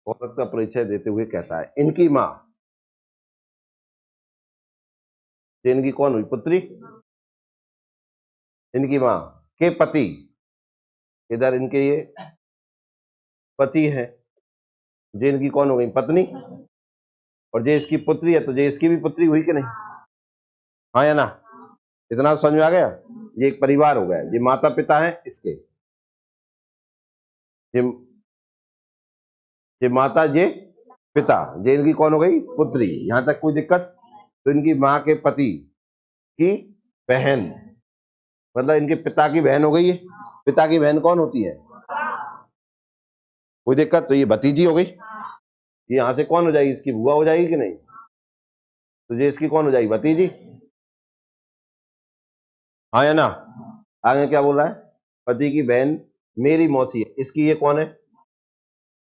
औरत का परिचय देते हुए कहता है, इनकी माँ, इनकी कौन हुई? पुत्री। इनकी माँ के पति, इधर इनके ये पति है, जे इनकी कौन हो गई? पत्नी। और जे इसकी पुत्री है तो जे इसकी भी पुत्री हुई कि नहीं? हाँ या ना? इतना समझ में आ गया? ये एक परिवार हो गया, ये माता पिता है इसके, ये माता, ये पिता, ये इनकी कौन हो गई? पुत्री। यहां तक कोई दिक्कत? तो इनकी माँ के पति की बहन, मतलब इनके पिता की बहन हो गई है। पिता की बहन कौन होती है? कोई दिक्कत? तो ये भतीजी हो गई। ये यहां से कौन हो जाएगी? इसकी बुआ हो जाएगी कि नहीं? तो ये इसकी कौन हो जाएगी? भतीजी। हाँ या ना? आगे क्या बोल रहा है? पति की बहन मेरी मौसी है, इसकी ये कौन है?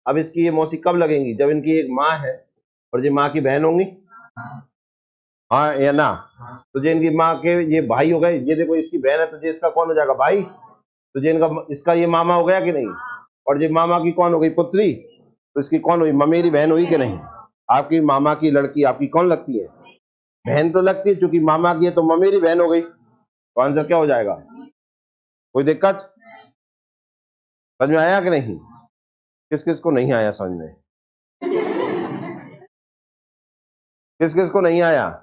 अब इसकी ये मौसी कब लगेंगी? जब इनकी एक माँ है और ये माँ की बहन होंगी, हाँ या ना? तो जो इनकी माँ के ये भाई हो गए, ये देखो इसकी बहन है तो ये इसका कौन हो जाएगा? भाई। तो ये इनका, इसका ये मामा हो गया कि नहीं? और ये मामा की कौन हो गई? पुत्री। तो इसकी कौन हुई? ममेरी बहन हुई कि नहीं? आपकी मामा की लड़की आपकी कौन लगती है? बहन तो लगती है, चूंकि मामा की है तो ममेरी बहन हो गई। तो आंसर क्या हो जाएगा? कोई दिक्कत? समझ में आया कि नहीं? किस किस को नहीं आया समझ में? किस किस को नहीं आया?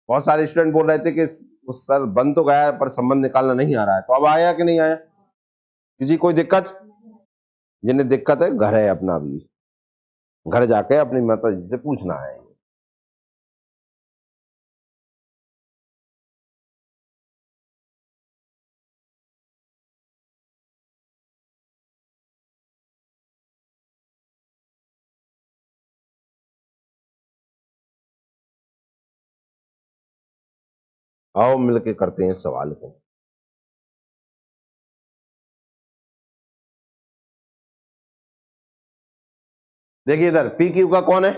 बहुत सारे स्टूडेंट बोल रहे थे कि उस सर बन तो गया है पर संबंध निकालना नहीं आ रहा है। तो अब आया कि नहीं आया? किसी कोई दिक्कत? जिन्हें दिक्कत है घर है अपना, भी घर जाके अपनी माता जी से पूछना है। आओ मिलके करते हैं इस सवाल को। देखिए इधर पी क्यू का कौन है?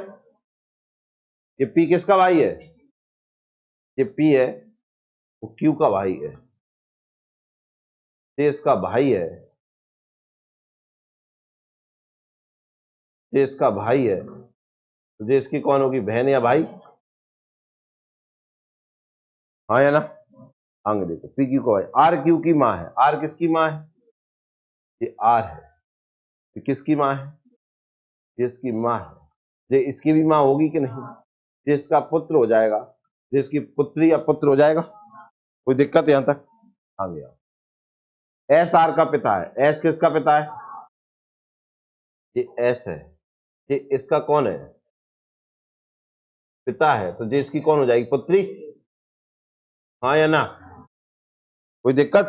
ये पी किसका भाई है? ये पी है, वो क्यू का भाई है। ये इसका भाई है, ये इसका भाई है, तो ये इसकी कौन होगी, बहन या भाई? हाँ या ना? आगे देखो, पी क्यू का भाई, आर क्यू की माँ है। आर किसकी माँ है? ये आर है। ये किसकी माँ है? ये इसकी माँ है। ये इसकी भी माँ होगी कि नहीं? ये इसका पुत्र हो जाएगा, ये इसकी पुत्री या पुत्र हो जाएगा। कोई दिक्कत है यहां तक? आ गया। एस आर का पिता है। एस किसका पिता है? ये एस है। ये इसका कौन है? पिता है। तो ये इसकी कौन हो जाएगी, पुत्री? हाँ या ना? कोई दिक्कत?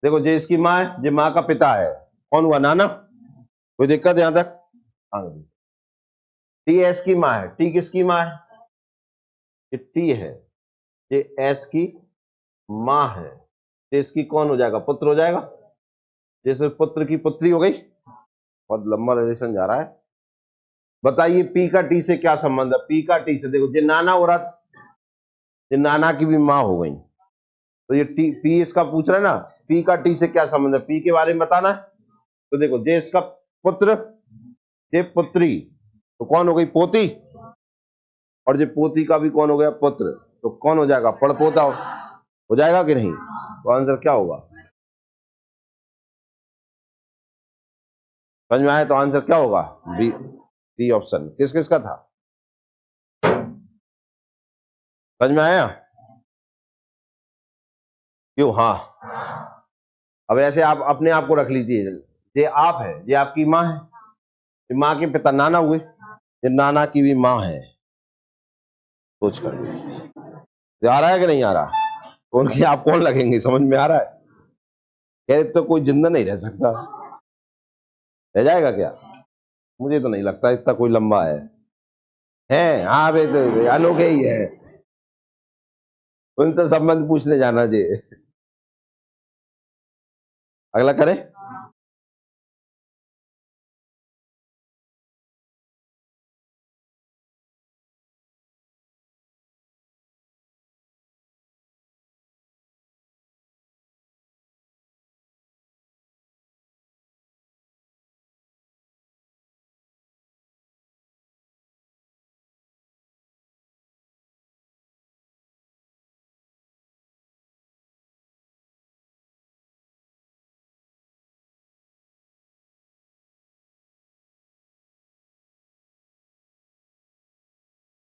देखो, ये इसकी माँ है, ये माँ का पिता है, कौन हुआ, नाना। कोई दिक्कत यहां तक? आगे। टी एस की माँ है। टी किसकी माँ है? ये टी है, ये एस की माँ है, तो इसकी कौन हो जाएगा, पुत्र हो जाएगा। जैसे पुत्र की पुत्री हो गई। बहुत लंबा रिलेशन जा रहा है। बताइए पी का टी से क्या संबंध है? पी का टी से, देखो ये नाना हो रहा था, ये नाना की भी माँ हो गई, तो ये टी पी इसका पूछ रहा है ना, पी का टी से क्या संबंध है, पी के बारे में बताना है। तो देखो, ये इसका पुत्र, ये पुत्री, तो कौन हो गई, पोती। और ये पोती का भी कौन हो गया, पुत्र, तो कौन हो जाएगा, पड़पोता हो जाएगा कि नहीं? तो आंसर क्या होगा? समझ में आया? तो आंसर क्या होगा, बी। बी ऑप्शन किस किस का था? समझ में आया? क्यों? हाँ। अब ऐसे आप अपने आप को रख लीजिए, ये आप है, ये आपकी माँ है, ये माँ के पिता नाना हुए, ये नाना की भी माँ है। सोच कर आ रहा है कि नहीं आ रहा? उनकी आप कौन लगेंगे, समझ में आ रहा है? कह तो कोई जिंदा नहीं रह सकता, रह जाएगा क्या? मुझे तो नहीं लगता इतना कोई लंबा है। हाँ भाई, तो अनोखे ही है, उनसे संबंध पूछने जाना जी। अगला करें।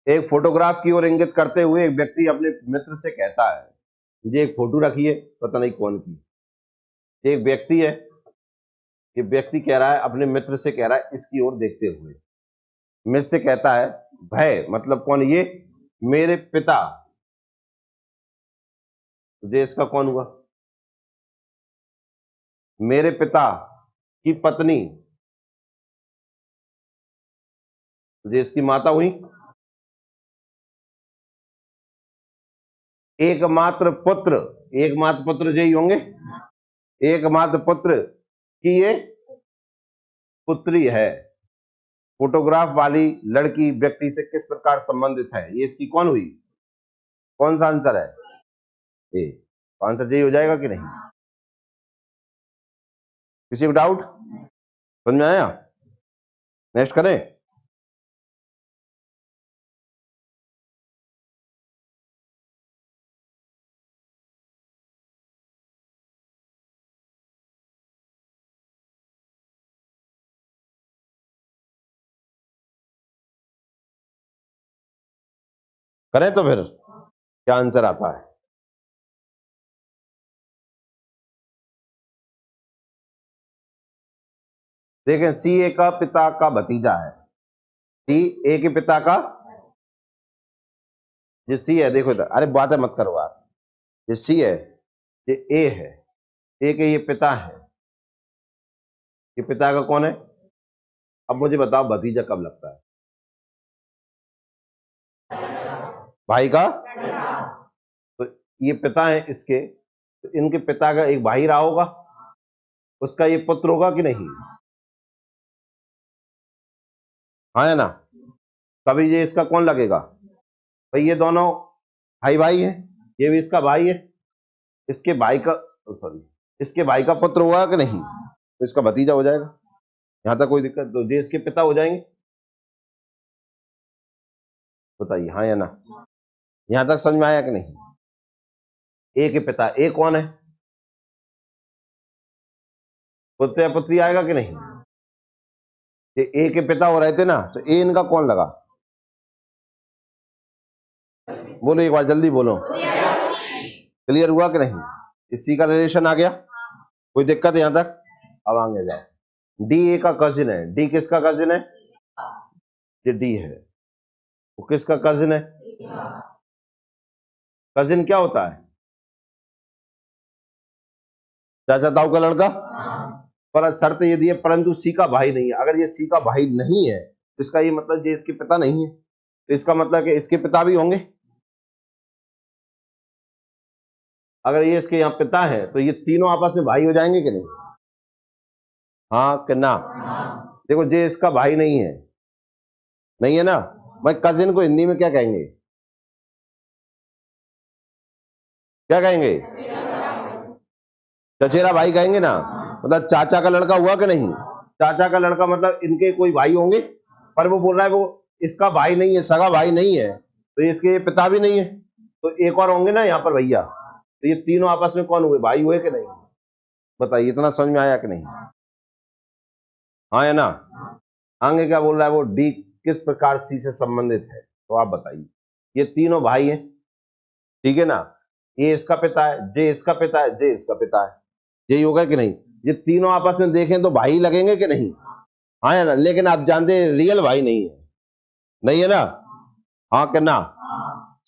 एक फोटोग्राफ की ओर इंगित करते हुए एक व्यक्ति अपने मित्र से कहता है, मुझे एक फोटो रखिए, पता नहीं कौन की। एक व्यक्ति है, ये व्यक्ति कह रहा है, अपने मित्र से कह रहा है इसकी ओर देखते हुए, मित्र से कहता है, भय मतलब कौन, ये मेरे पिता, तो इसका कौन हुआ, मेरे पिता की पत्नी, तो इसकी माता हुई। एकमात्र पुत्र, एकमात्र पुत्र यही होंगे, एकमात्र पुत्र की ये पुत्री है। फोटोग्राफ वाली लड़की व्यक्ति से किस प्रकार संबंधित है, ये इसकी कौन हुई? कौन सा आंसर है? ए। तो आंसर यही हो जाएगा कि नहीं? किसी को डाउट? समझ में आया? नेक्स्ट करें। करें तो फिर क्या आंसर आता है? देखें, सी ए का पिता का भतीजा है, सी ए के पिता का, ये सी है, देखो इधर, अरे बातें मत करो आप, ये सी है, ये ए है, ए के ये पिता है, ये पिता का कौन है? अब मुझे बताओ भतीजा कब लगता है? भाई का ये पिता है इसके, तो इनके पिता का एक भाई रहा होगा, उसका ये पुत्र होगा कि नहीं? हाँ है ना? कभी ये इसका कौन लगेगा? भाई ये दोनों भाई भाई है, ये भी इसका भाई है, इसके भाई का, सॉरी, इसके भाई का पुत्र होगा कि नहीं? तो इसका भतीजा हो जाएगा। यहां तक कोई दिक्कत? तो ये इसके पिता हो जाएंगे। बताइए हाँ या ना? यहां तक समझ में आया कि नहीं? ए के पिता, ए कौन है? पुत्र या पुत्री आएगा कि नहीं? ये ए के पिता हो रहे थे ना, तो ए इनका कौन लगा? बोलो एक बार जल्दी बोलो। क्लियर हुआ कि नहीं? इसी का रिलेशन आ गया। कोई दिक्कत है यहां तक? अब आगे जाओ। डी ए का कजिन है। डी किसका कजिन है? ये डी है, वो किसका कजिन है? कजिन क्या होता है? चाचा ताऊ का लड़का। पर शर्त ये दी है परंतु सी का भाई नहीं है। अगर ये सी का भाई नहीं है तो इसका ये मतलब ये इसके पिता नहीं है, तो इसका मतलब कि इसके पिता भी होंगे। अगर ये इसके यहाँ पिता है तो ये तीनों आपस में भाई हो जाएंगे कि नहीं? हाँ कि ना? देखो ये इसका भाई नहीं है, नहीं है ना? भाई कजिन को हिंदी में क्या कहेंगे? क्या कहेंगे? चचेरा भाई कहेंगे ना। मतलब चाचा का लड़का हुआ कि नहीं? चाचा का लड़का मतलब इनके कोई भाई होंगे, पर वो बोल रहा है वो इसका भाई नहीं है, सगा भाई नहीं है, तो इसके पिता भी नहीं है, तो एक और होंगे ना यहाँ पर भैया। तो ये तीनों आपस में कौन हुए? भाई हुए कि नहीं? बताइए इतना समझ में आया कि नहीं? हाँ या ना? आगे क्या बोल रहा है वो? डी किस प्रकार सी से संबंधित है, तो आप बताइए। ये तीनों भाई हैं, ठीक है ना? ये इसका पिता है, जे इसका पिता है, जे इसका पिता है, यही होगा कि नहीं? ये तीनों आपस में देखें तो भाई लगेंगे कि नहीं? हाँ या ना? लेकिन आप जानते हैं रियल भाई नहीं है, नहीं है ना? हाँ कि ना?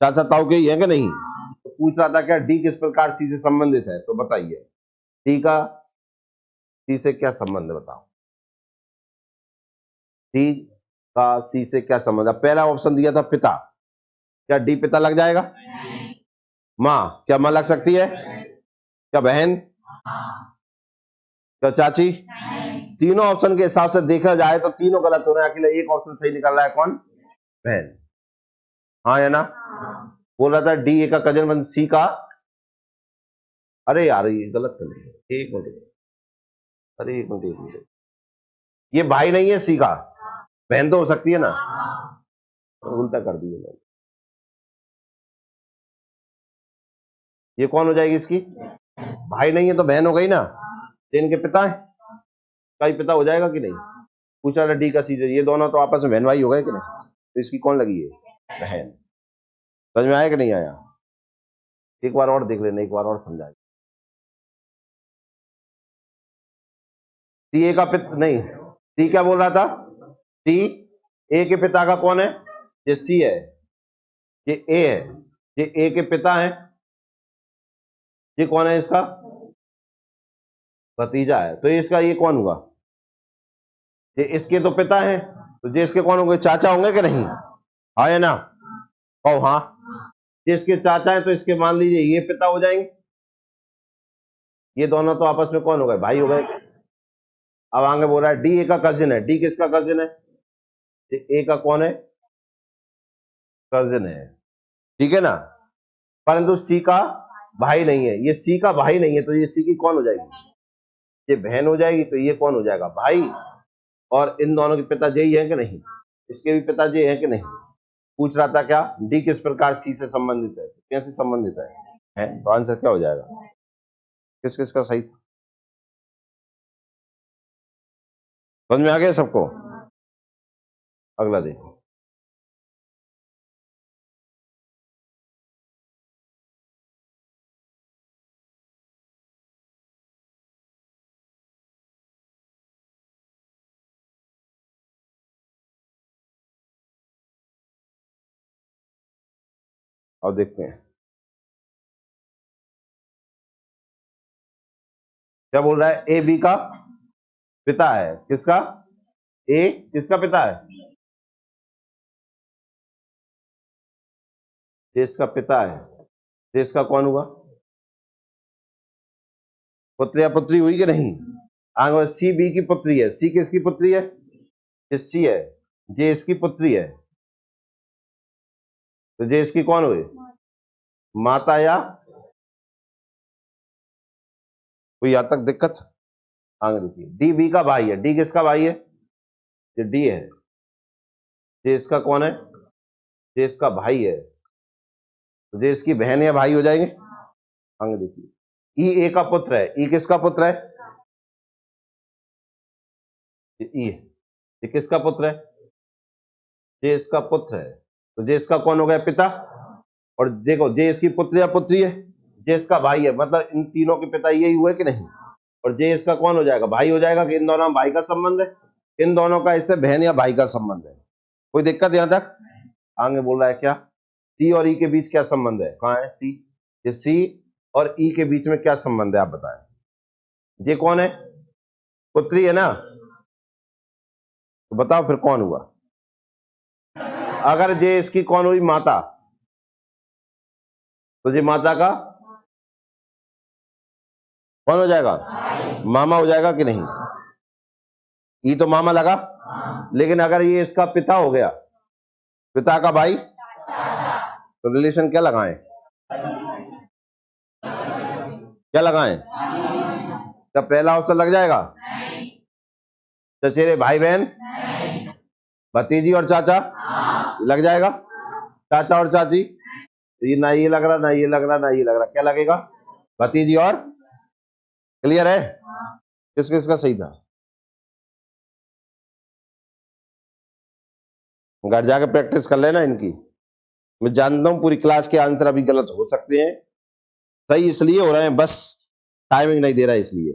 चाचा ताऊ के ही है कि नहीं? तो पूछ रहा था क्या डी किस प्रकार सी से संबंधित है, तो बताइए डी का सी से क्या संबंध है? बताओ डी का सी से क्या संबंध है? पहला ऑप्शन दिया था पिता, क्या डी पिता लग जाएगा? माँ, क्या माँ लग सकती है? क्या बहन? क्या चाची? तीनों ऑप्शन के हिसाब से देखा जाए तो तीनों गलत हो रहे हैं, अकेले एक ऑप्शन सही निकल रहा है। कौन? बहन। हाँ या ना? बोल रहा था डी ए का कजन बन सी का, अरे यार ये गलत कर दिया, एक मिनट, अरे एक मिनट एक मिनट, ये भाई नहीं है सी का, बहन तो हो सकती है ना, उल्टा कर दिया मैंने। ये कौन हो जाएगी इसकी? भाई नहीं है तो बहन हो गई ना, तो इनके पिता है, का ही पिता हो जाएगा कि नहीं? पूछा था डी का सी से, ये दोनों तो आपस में बहन भाई हो गए कि नहीं? तो इसकी कौन लगी है? बहन। समझ में आया कि नहीं आया? एक बार और देख लेना, एक बार और समझा। सी ए का पिता नहीं, सी क्या बोल रहा था? सी ए के पिता का कौन है? ये सी है, ये ए है, ये ए के पिता है, ये कौन है इसका? भतीजा है, तो इसका ये कौन हुआ? ये इसके तो पिता है, तो ये इसके कौन होंगे? चाचा होंगे कि नहीं? हाँ या ना? ओ हाँ, ये इसके चाचा है तो इसके मान लीजिए ये पिता हो जाएंगे। ये दोनों तो आपस में कौन हो गए? भाई हो गए। अब आगे बोल रहा है डी ए का कजिन है। डी किसका कजिन है? ए का कौन है? कजिन है, ठीक है ना? परंतु सी का भाई नहीं है। ये सी का भाई नहीं है तो ये सी की कौन हो जाएगी? ये बहन हो जाएगी, तो ये कौन हो जाएगा? भाई। और इन दोनों के पिता यही है कि नहीं? इसके भी पिता ये है कि नहीं? पूछ रहा था क्या डी किस प्रकार सी से संबंधित है, कैसे संबंधित है? तो आंसर क्या हो जाएगा? किस किस का सही था? समझ में आ गया सबको? अगला देखो। और देखते हैं क्या बोल रहा है। ए बी का पिता है, किसका? ए किसका पिता है? ये इसका पिता है, तो इसका कौन हुआ? पुत्र या पुत्री हुई कि नहीं? आगे सी बी की पुत्री है। सी किसकी पुत्री है? ये सी है। जे इसकी पुत्री है, तो जे इसकी कौन हुई? माता या कोई यहां तक दिक्कत? आगे देखिए, डी बी का भाई है। डी किसका भाई है? ये डी है। जे इसका कौन है? जे इसका भाई है, तो जे इसकी बहन या भाई हो जाएंगे। आगे देखिए, ई ए का पुत्र है। ई किसका पुत्र है? ये ई है। ये किसका पुत्र है? जे इसका पुत्र है, तो जे इसका कौन हो गया? पिता। और देखो, जे इसकी पुत्र या पुत्री है, जे इसका भाई है, मतलब इन तीनों के पिता यही हुए कि नहीं? और जे इसका कौन हो जाएगा? भाई हो जाएगा कि इन दोनों में भाई का संबंध है? इन दोनों का इससे बहन या भाई का संबंध है। कोई दिक्कत यहां तक? आगे बोल रहा है क्या? सी और ई के बीच क्या संबंध है? कहां है सी? ये सी और ई के बीच में क्या संबंध है, आप बताएं। ये कौन है? पुत्री है ना? तो बताओ फिर कौन हुआ? अगर जे इसकी कौन हुई? माता। तो ये माता का कौन हो जाएगा? मामा हो जाएगा कि नहीं? ये तो मामा लगा। लेकिन अगर ये इसका पिता हो गया, पिता का भाई, तो रिलेशन क्या लगाएं? क्या लगाएं? क्या पहला ऑप्शन लग जाएगा? चचेरे भाई बहन, भतीजी और चाचा लग जाएगा। चाचा और चाची, ये ना ये लग रहा, ना ये लग रहा, ना ये लग रहा, क्या लगेगा? भतीजी और। क्लियर है? किस किस का सही था? घर जाके प्रैक्टिस कर लेना इनकी। मैं जानता हूं पूरी क्लास के आंसर अभी गलत हो सकते हैं, सही इसलिए हो रहे हैं बस टाइमिंग नहीं दे रहा है इसलिए।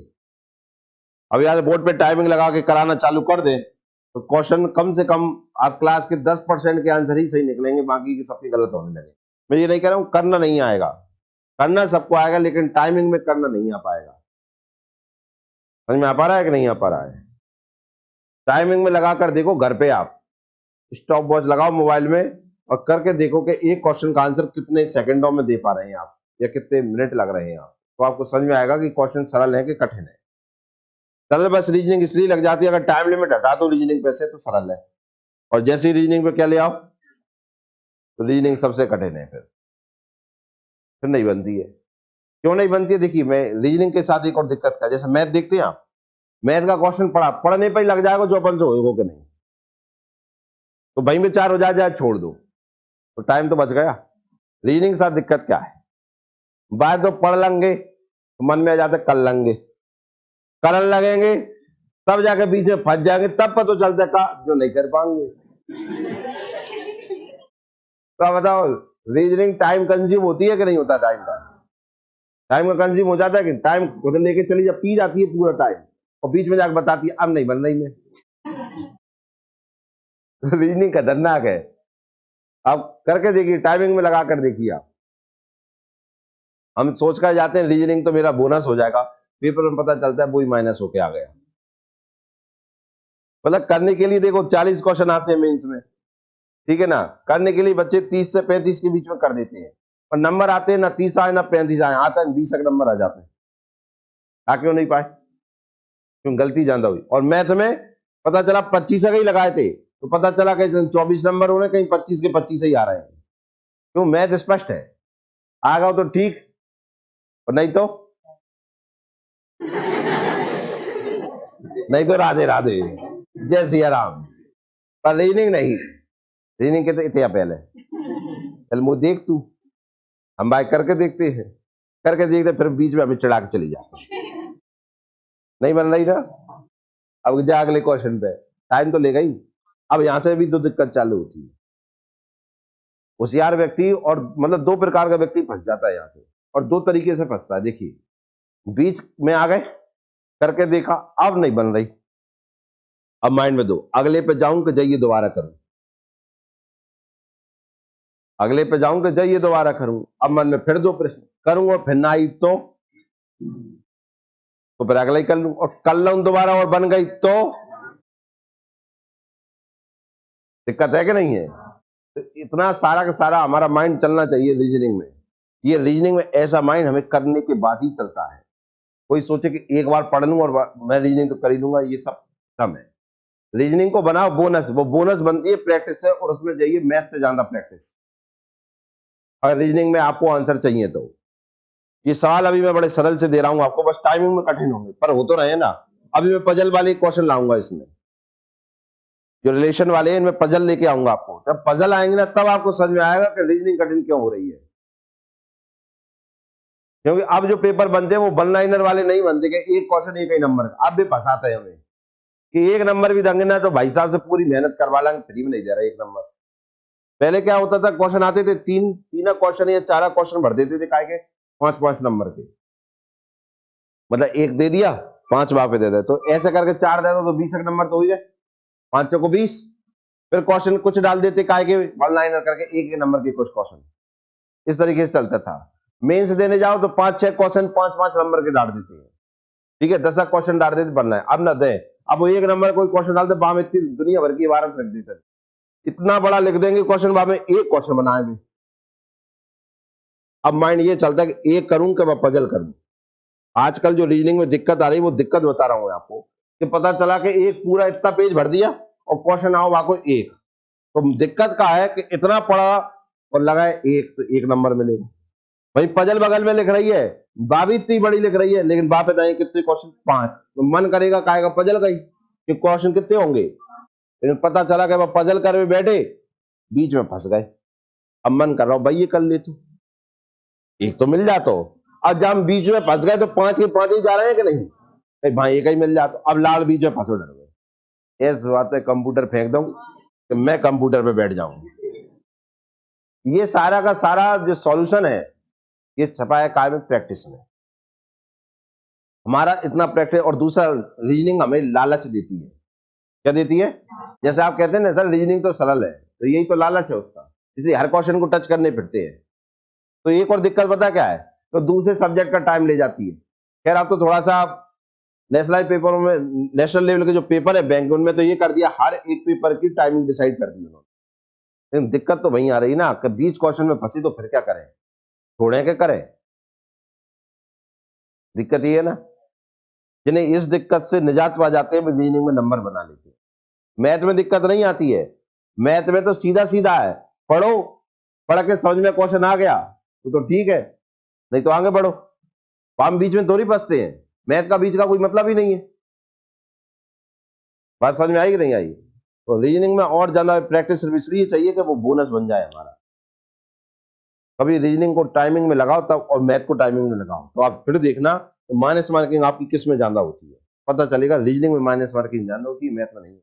अब यार बोर्ड पे टाइमिंग लगा के कराना चालू कर दे तो क्वेश्चन कम से कम आप क्लास के 10% के आंसर ही सही निकलेंगे, बाकी के सबके गलत होने लगे। मैं ये नहीं कह रहा हूं करना नहीं आएगा, करना सबको आएगा, लेकिन टाइमिंग में करना नहीं आ पाएगा। समझ में आ पा रहा है कि नहीं आ पा रहा है? टाइमिंग में लगा कर देखो, घर पे आप स्टॉप वॉच लगाओ मोबाइल में और करके देखो कि एक क्वेश्चन का आंसर कितने सेकंडों में दे पा रहे हैं आप, या कितने मिनट लग रहे हैं आप, तो आपको समझ में आएगा कि क्वेश्चन सरल है कि कठिन है। सरल बस रीजनिंग इसलिए लग जाती है, अगर टाइम लिमिट हटा दो रीजनिंग पे से तो सरल है, और जैसे ही रीजनिंग पे क्या ले आओ तो रीजनिंग सबसे कठिन है, फिर नहीं बनती है। क्यों नहीं बनती है? देखिए, मैं रीजनिंग के साथ एक और दिक्कत का, जैसे मैथ देखते हैं आप, मैथ का क्वेश्चन पढ़ने पर ही लग जाएगा जो अपन से होगा कि नहीं, तो वहीं में 4 हो जाए छोड़ दो तो टाइम तो बच गया। रीजनिंग के साथ दिक्कत क्या है? बात तो पढ़ लेंगे तो मन में आ जाते कर लेंगे, करने लगेंगे तब जाके पीछे फंस जाएंगे, तब पता तो चलता का जो नहीं कर पाएंगे। तो बताओ, रीजनिंग टाइम कंज्यूम होती है कि नहीं होता? टाइम का कंज्यूम हो जाता है कि टाइम खुद लेके चली जा पी जाती है पूरा टाइम, और बीच में जाकर बताती है अब नहीं बन रही में। रीजनिंग खतरनाक है। आप करके देखिए, टाइमिंग में लगा कर देखिए आप। हम सोच कर जाते हैं रीजनिंग तो मेरा बोनस हो जाएगा, पेपर में पता चलता है वही माइनस होके आ गया। मतलब करने के लिए देखो 40 क्वेश्चन आते हैं मेंस में, ठीक है ना, करने के लिए बच्चे 30 से 35 के बीच में कर देते हैं, और नंबर आते हैं ना 30 आए ना 35 आए, आता है 20 तक नंबर आ जाते हैं। आ क्यों नहीं पाए? क्यों? गलती ज्यादा हुई। और मैथ में पता चला 25 ही लगाए थे, तो पता चला कि 24 नंबर हो रहे, कहीं 25 के 25 ही आ रहे हैं। क्यों? मैथ स्पष्ट है, आ गया तो ठीक, और नहीं तो नहीं तो राधे राधे, जय सिया राम। पर रीजनिंग नहीं, रीजनिंग के तो इतिहास पहले चल मुंह देख तू, हम भाई करके देखते हैं, करके देखते फिर बीच में हमें चढ़ा के चली जाती, नहीं बन रही ना। अब जा अगले क्वेश्चन पे, टाइम तो लेगा ही। अब यहां से भी दो दिक्कत चालू होती है। होशियार व्यक्ति और मतलब दो प्रकार का व्यक्ति फंस जाता है यहां से, और दो तरीके से फंसता है। देखिए, बीच में आ गए, करके देखा अब नहीं बन रही, अब माइंड में दो अगले पे जाऊं कि जाइए दोबारा करूं, अगले पे जाऊं कि जाइए दोबारा करूं। अब मन में फिर दो प्रश्न, करूं और फिर ना आई तो फिर अगला ही कर लूं, और कर लूं दोबारा और बन गई तो दिक्कत है कि नहीं है? तो इतना सारा का सारा हमारा माइंड चलना चाहिए रीजनिंग में, ये रीजनिंग में ऐसा माइंड हमें करने के बाद ही चलता है। कोई सोचे कि एक बार पढ़ लूं और मैं रीजनिंग तो कर ही लूंगा, ये सब कम है। रीजनिंग को बनाओ बोनस, वो बोनस बनती है प्रैक्टिस से, और उसमें जाइए मैथ से ज्यादा प्रैक्टिस। अगर रीजनिंग में आपको आंसर चाहिए तो ये सवाल अभी मैं बड़े सरल से दे रहा हूं आपको, बस टाइमिंग में कठिन होंगे पर हो तो रहे ना। अभी मैं पजल वाले क्वेश्चन लाऊंगा, इसमें जो रिलेशन वाले हैं इनमें पजल लेके आऊंगा आपको। जब पजल आएंगे ना तब आपको समझ में आएगा कि रीजनिंग कठिन क्यों हो रही है। क्योंकि अब जो पेपर बनते हैं वो वन लाइनर वाले नहीं बनते कि एक क्वेश्चन एक ही नंबर का। अब भी फंसाते हैं हमें कि एक नंबर भी देंगे ना तो भाई साहब से पूरी मेहनत करवा लेंगे, फ्री में नहीं दे रहा एक नंबर। पहले क्या होता था, क्वेश्चन आते थे तीन क्वेश्चन या 4 क्वेश्चन भर देते थे काय के 5-5 नंबर के, मतलब एक दे दिया 5 वहां पे दे दे, तो ऐसे करके 4 दे दो तो 20 नंबर तो हो गए, 5 को 20। फिर क्वेश्चन कुछ डाल देते काय के वन लाइनर करके एक नंबर के कुछ क्वेश्चन, इस तरीके से चलता था। मेंस देने जाओ तो 5-6 क्वेश्चन 5-5 नंबर के डाल देते हैं, ठीक है, 10 क्वेश्चन डाल देते बनना है। अब ना दे, अब वो एक नंबर कोई क्वेश्चन डालते बाम इतनी दुनिया भर की इबारत रख देते, इतना बड़ा लिख देंगे क्वेश्चन बाम में एक क्वेश्चन बनाए भी। अब माइंड ये चलता है कि एक करूं कि मैं पजल करूं। आजकल जो रीजनिंग में दिक्कत आ रही है वो दिक्कत बता रहा हूं आपको, कि पता चला कि एक पूरा इतना पेज भर दिया और क्वेश्चन आओ वहां को एक, तो दिक्कत का है कि इतना पढ़ा और लगा है एक, तो एक नंबर मिलेगा। वही पजल बगल में लिख रही है, बा भी इतनी बड़ी लिख रही है, लेकिन बा पे दाएं कितने क्वेश्चन 5, तो मन करेगा काएगा पजल गई कि क्वेश्चन कितने होंगे, लेकिन पता चला कि वह पजल कर बैठे बीच में फंस गए। अब मन कर रहा हूं भाई ये कर लेते, एक तो मिल जाता। अब जब हम बीच में फंस गए तो 5 के 5 ही जा रहे हैं कि नहीं, भाई एक ही मिल जाता। अब लाल बीच में फंसो डर गए, ऐसी बात है कंप्यूटर फेंक दूं कि मैं कंप्यूटर पे बैठ जाऊं। ये सारा का सारा जो सॉल्यूशन है ये छपा है काय में, प्रैक्टिस में। हमारा इतना प्रैक्टिस, और दूसरा रीजनिंग हमें लालच देती है। क्या देती है? जैसे आप कहते हैं ना सर रीजनिंग तो सरल है, तो यही तो लालच है उसका, इसलिए हर क्वेश्चन को टच करने फिरते हैं। तो एक और दिक्कत पता क्या है, तो दूसरे सब्जेक्ट का टाइम ले जाती है। खैर आप तो थोड़ा सा नेशनल पेपर में, नेशनल लेवल के जो पेपर है बैंक, उनमें तो ये कर दिया हर एक पेपर की टाइमिंग डिसाइड कर दी उन्होंने। लेकिन दिक्कत तो वहीं आ रही ना कि 20 क्वेश्चन में फंसी तो फिर क्या करें, छोड़े के करें। दिक्कत ये है ना, जिन्हें इस दिक्कत से निजात पा जाते हैं वो रीजनिंग में नंबर बना लेते हैं। मैथ में दिक्कत नहीं आती है, मैथ में तो सीधा सीधा है, पढ़ो, पढ़ के समझ में क्वेश्चन आ गया तो ठीक है, नहीं तो आगे बढ़ो। हम बीच में थोड़ी फंसते हैं, मैथ का बीच का कोई मतलब ही नहीं है। बात समझ में आई कि नहीं आई? तो रीजनिंग में और ज्यादा प्रैक्टिस सिर्फ इसलिए चाहिए कि वो बोनस बन जाए हमारा। कभी रीजनिंग को टाइमिंग में लगाओ तब, और मैथ को टाइमिंग में लगाओ, तो आप फिर देखना तो माइनस मार्किंग आपकी किस में ज्यादा होती है, पता चलेगा रीजनिंग में माइनस मार्किंग ज्यादा होती है, मैथ में नहीं।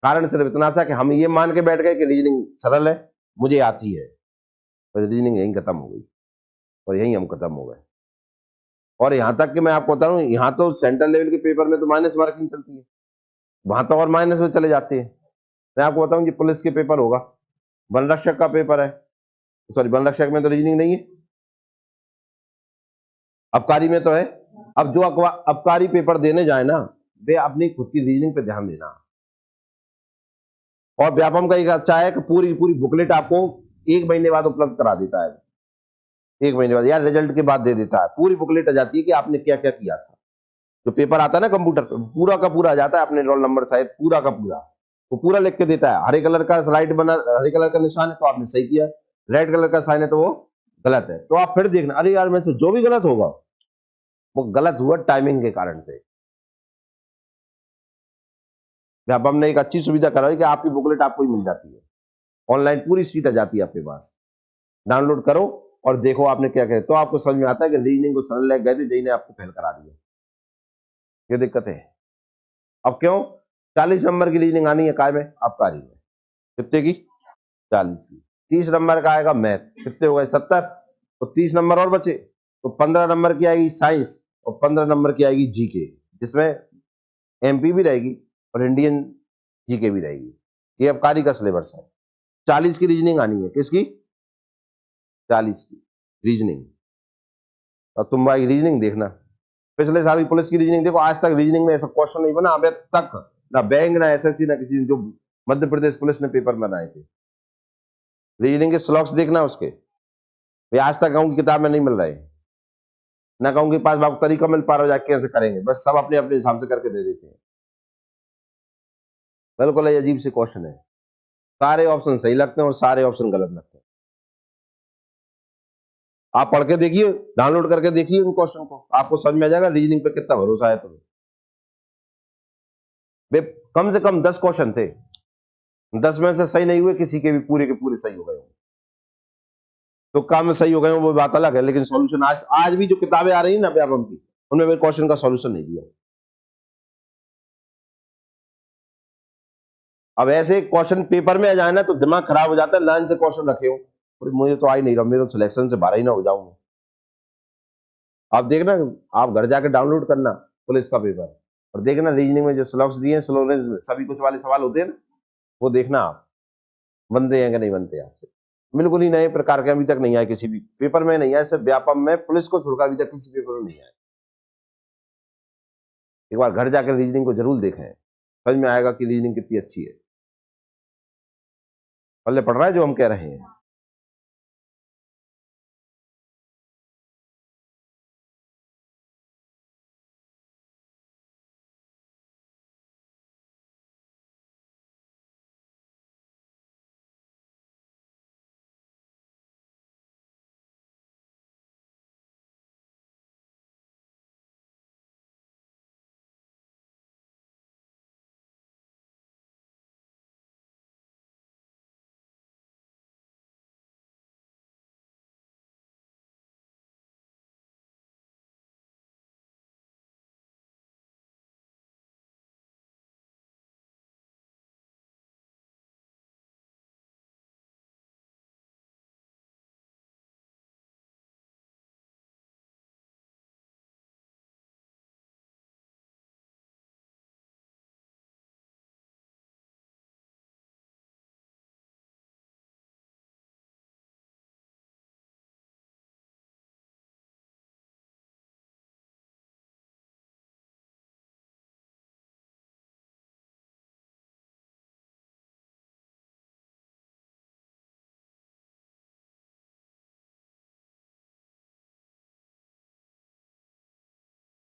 कारण सिर्फ इतना सा कि हम ये मान के बैठ गए कि रीजनिंग सरल है, मुझे आती है, तो रीजनिंग यहीं खत्म हो गई, और यहीं हम खत्म हो गए। और यहां तक कि मैं आपको बता रहा हूं, यहाँ तो सेंट्रल लेवल के पेपर में तो माइनस मार्किंग चलती है, वहां तो और माइनस में चले जाते हैं। मैं आपको बताऊं कि पुलिस के पेपर होगा, वन रक्षक का पेपर है, सॉरी वन रक्षक में तो रीजनिंग नहीं है, आबकारी में तो है। अब जो आबकारी पेपर देने जाए ना, वे अपनी खुद की रीजनिंग पे ध्यान देना। और व्यापम का एक अच्छा है कि पूरी पूरी बुकलेट आपको 1 महीने बाद उपलब्ध करा देता है, 1 महीने बाद या रिजल्ट के बाद दे देता है, पूरी बुकलेट आ जाती है कि आपने क्या क्या किया था। जो पेपर आता है ना कंप्यूटर पे, पूरा का पूरा आ जाता है, अपने रोल नंबर शायद पूरा का पूरा, वो पूरा लिख के देता है। हरे कलर का स्लाइड बना, हरे कलर का निशान है तो आपने सही किया, रेड कलर का साइन है तो वो गलत है। तो आप फिर देखना, अरे यार में से जो भी गलत होगा वो गलत हुआ टाइमिंग के कारण से। अब हमने एक अच्छी सुविधा करा है कि आपकी बुकलेट आपको ही मिल जाती है, ऑनलाइन पूरी सीट आ जाती है आपके पास, डाउनलोड करो और देखो आपने क्या किया, तो आपको समझ में आता है कि रीजनिंग को सरल लग गए थे, जही ने आपको फेल करा दिया। ये दिक्कत है। अब क्यों? 40 नंबर की रीजनिंग आनी है काय में, आबकारी में। कितने की? 40 की। 30 नंबर का आएगा मैथ, कितने हो गए 70, तो 30 नंबर और बचे, तो 15 नंबर की आएगी साइंस और 15 नंबर की आएगी जीके, जिसमें एमपी भी रहेगी और इंडियन जीके भी रहेगी। ये आबकारी का सिलेबस है। 40 की रीजनिंग आनी है, किसकी? 40 की रीजनिंग। और तुम भाई रीजनिंग देखना, पिछले साल की पुलिस की रीजनिंग देखो, आज तक रीजनिंग में ऐसा क्वेश्चन नहीं बना अभी तक, ना बैंक ना एसएससी ना किसी ने, जो मध्य प्रदेश पुलिस ने पेपर बनाए थे। रीजनिंग के स्लॉग्स देखना उसके, भाई आज तक कहूँ किताब में नहीं मिल रहे, ना कहूँ कि पास बाप तरीका मिल पा रहा हो, जाके कैसे करेंगे, बस सब अपने अपने हिसाब से करके दे देते हैं। बिल्कुल ये अजीब सी क्वेश्चन है, सारे ऑप्शन सही लगते हैं और सारे ऑप्शन गलत लगते हैं। आप पढ़ के देखिए, डाउनलोड करके देखिए उन क्वेश्चन को, आपको समझ में आ जाएगा रीजनिंग पे कितना भरोसा है तुम्हें। वे कम से कम 10 क्वेश्चन थे, 10 में से सही नहीं हुए किसी के भी पूरे सही हो गए। तो काम में सही हो गए वो बात अलग है, लेकिन सॉल्यूशन आज आज भी जो किताबें आ रही है ना व्यापम की, उनमें वे क्वेश्चन का सॉल्यूशन नहीं दिया। अब ऐसे क्वेश्चन पेपर में आ जाए ना तो दिमाग खराब हो जाता है, लाइन से क्वेश्चन रखे हो, और मुझे तो आ ही नहीं रहा, मेरे सिलेक्शन से बाहर ही ना हो जाऊं। आप देखना, आप घर जाके डाउनलोड करना पुलिस का पेपर, और देखना रीजनिंग में जो स्लॉग्स दिए हैं, स्लोनेस में सभी कुछ वाले सवाल होते हैं ना, वो देखना आप बनते हैं कि नहीं बनते आपसे। बिल्कुल ही नए प्रकार के अभी तक नहीं आए, किसी भी पेपर में नहीं आए, सिर्फ व्यापम में, पुलिस को छोड़कर अभी तक किसी पेपर में नहीं आए। एक बार घर जाकर रीजनिंग को जरूर देखें, समझ में आएगा कि रीजनिंग कितनी अच्छी है। पल्ले पड़ रहा है जो हम कह रहे हैं।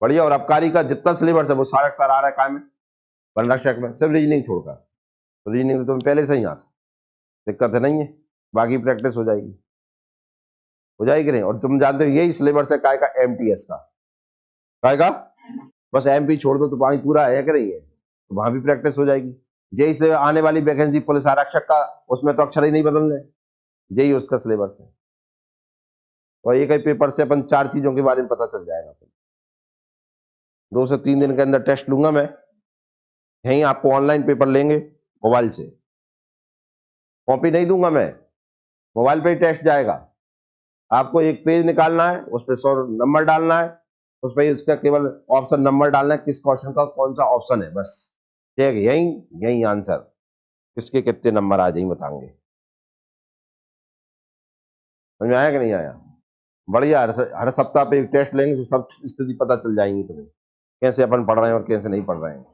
बढ़िया, और आबकारी का जितना सिलेबस है वो सारा का सारा आ रहा है काम में, वन रक्षक में, सिर्फ रीजनिंग छोड़कर। तो रीजनिंग तो तुम्हें पहले से ही आता, दिक्कत है नहीं है, बाकी प्रैक्टिस हो जाएगी नहीं। और तुम जानते हो यही सिलेबस है काय का, एमटीएस का, काय का, बस एमपी छोड़ दो तो वहां पूरा है कि नहीं है, तो वहां भी प्रैक्टिस हो जाएगी। यही से आने वाली वैकेंसी पुलिस आरक्षक का, उसमें तो अक्षर ही नहीं बदल रहे, यही उसका सिलेबस है। और एक ही पेपर से अपन 4 चीजों के बारे में पता चल जाएगा। 2 से 3 दिन के अंदर टेस्ट लूंगा मैं, यहीं आपको ऑनलाइन पेपर लेंगे मोबाइल से, कॉपी नहीं दूंगा मैं, मोबाइल पे ही टेस्ट जाएगा। आपको एक पेज निकालना है, उस पर 100 नंबर डालना है, उस पर इसका केवल ऑप्शन नंबर डालना है, किस क्वेश्चन का कौन सा ऑप्शन है, बस ठीक है, यही यही आंसर, किसके कितने नंबर आ जाएंगे बताएंगे। समझ में आया कि नहीं आया? बढ़िया, हर सप्ताह पे एक टेस्ट लेंगे तो सब स्थिति पता चल जाएंगी तुम्हें, कैसे अपन पढ़ रहे हैं और कैसे नहीं पढ़ रहे हैं।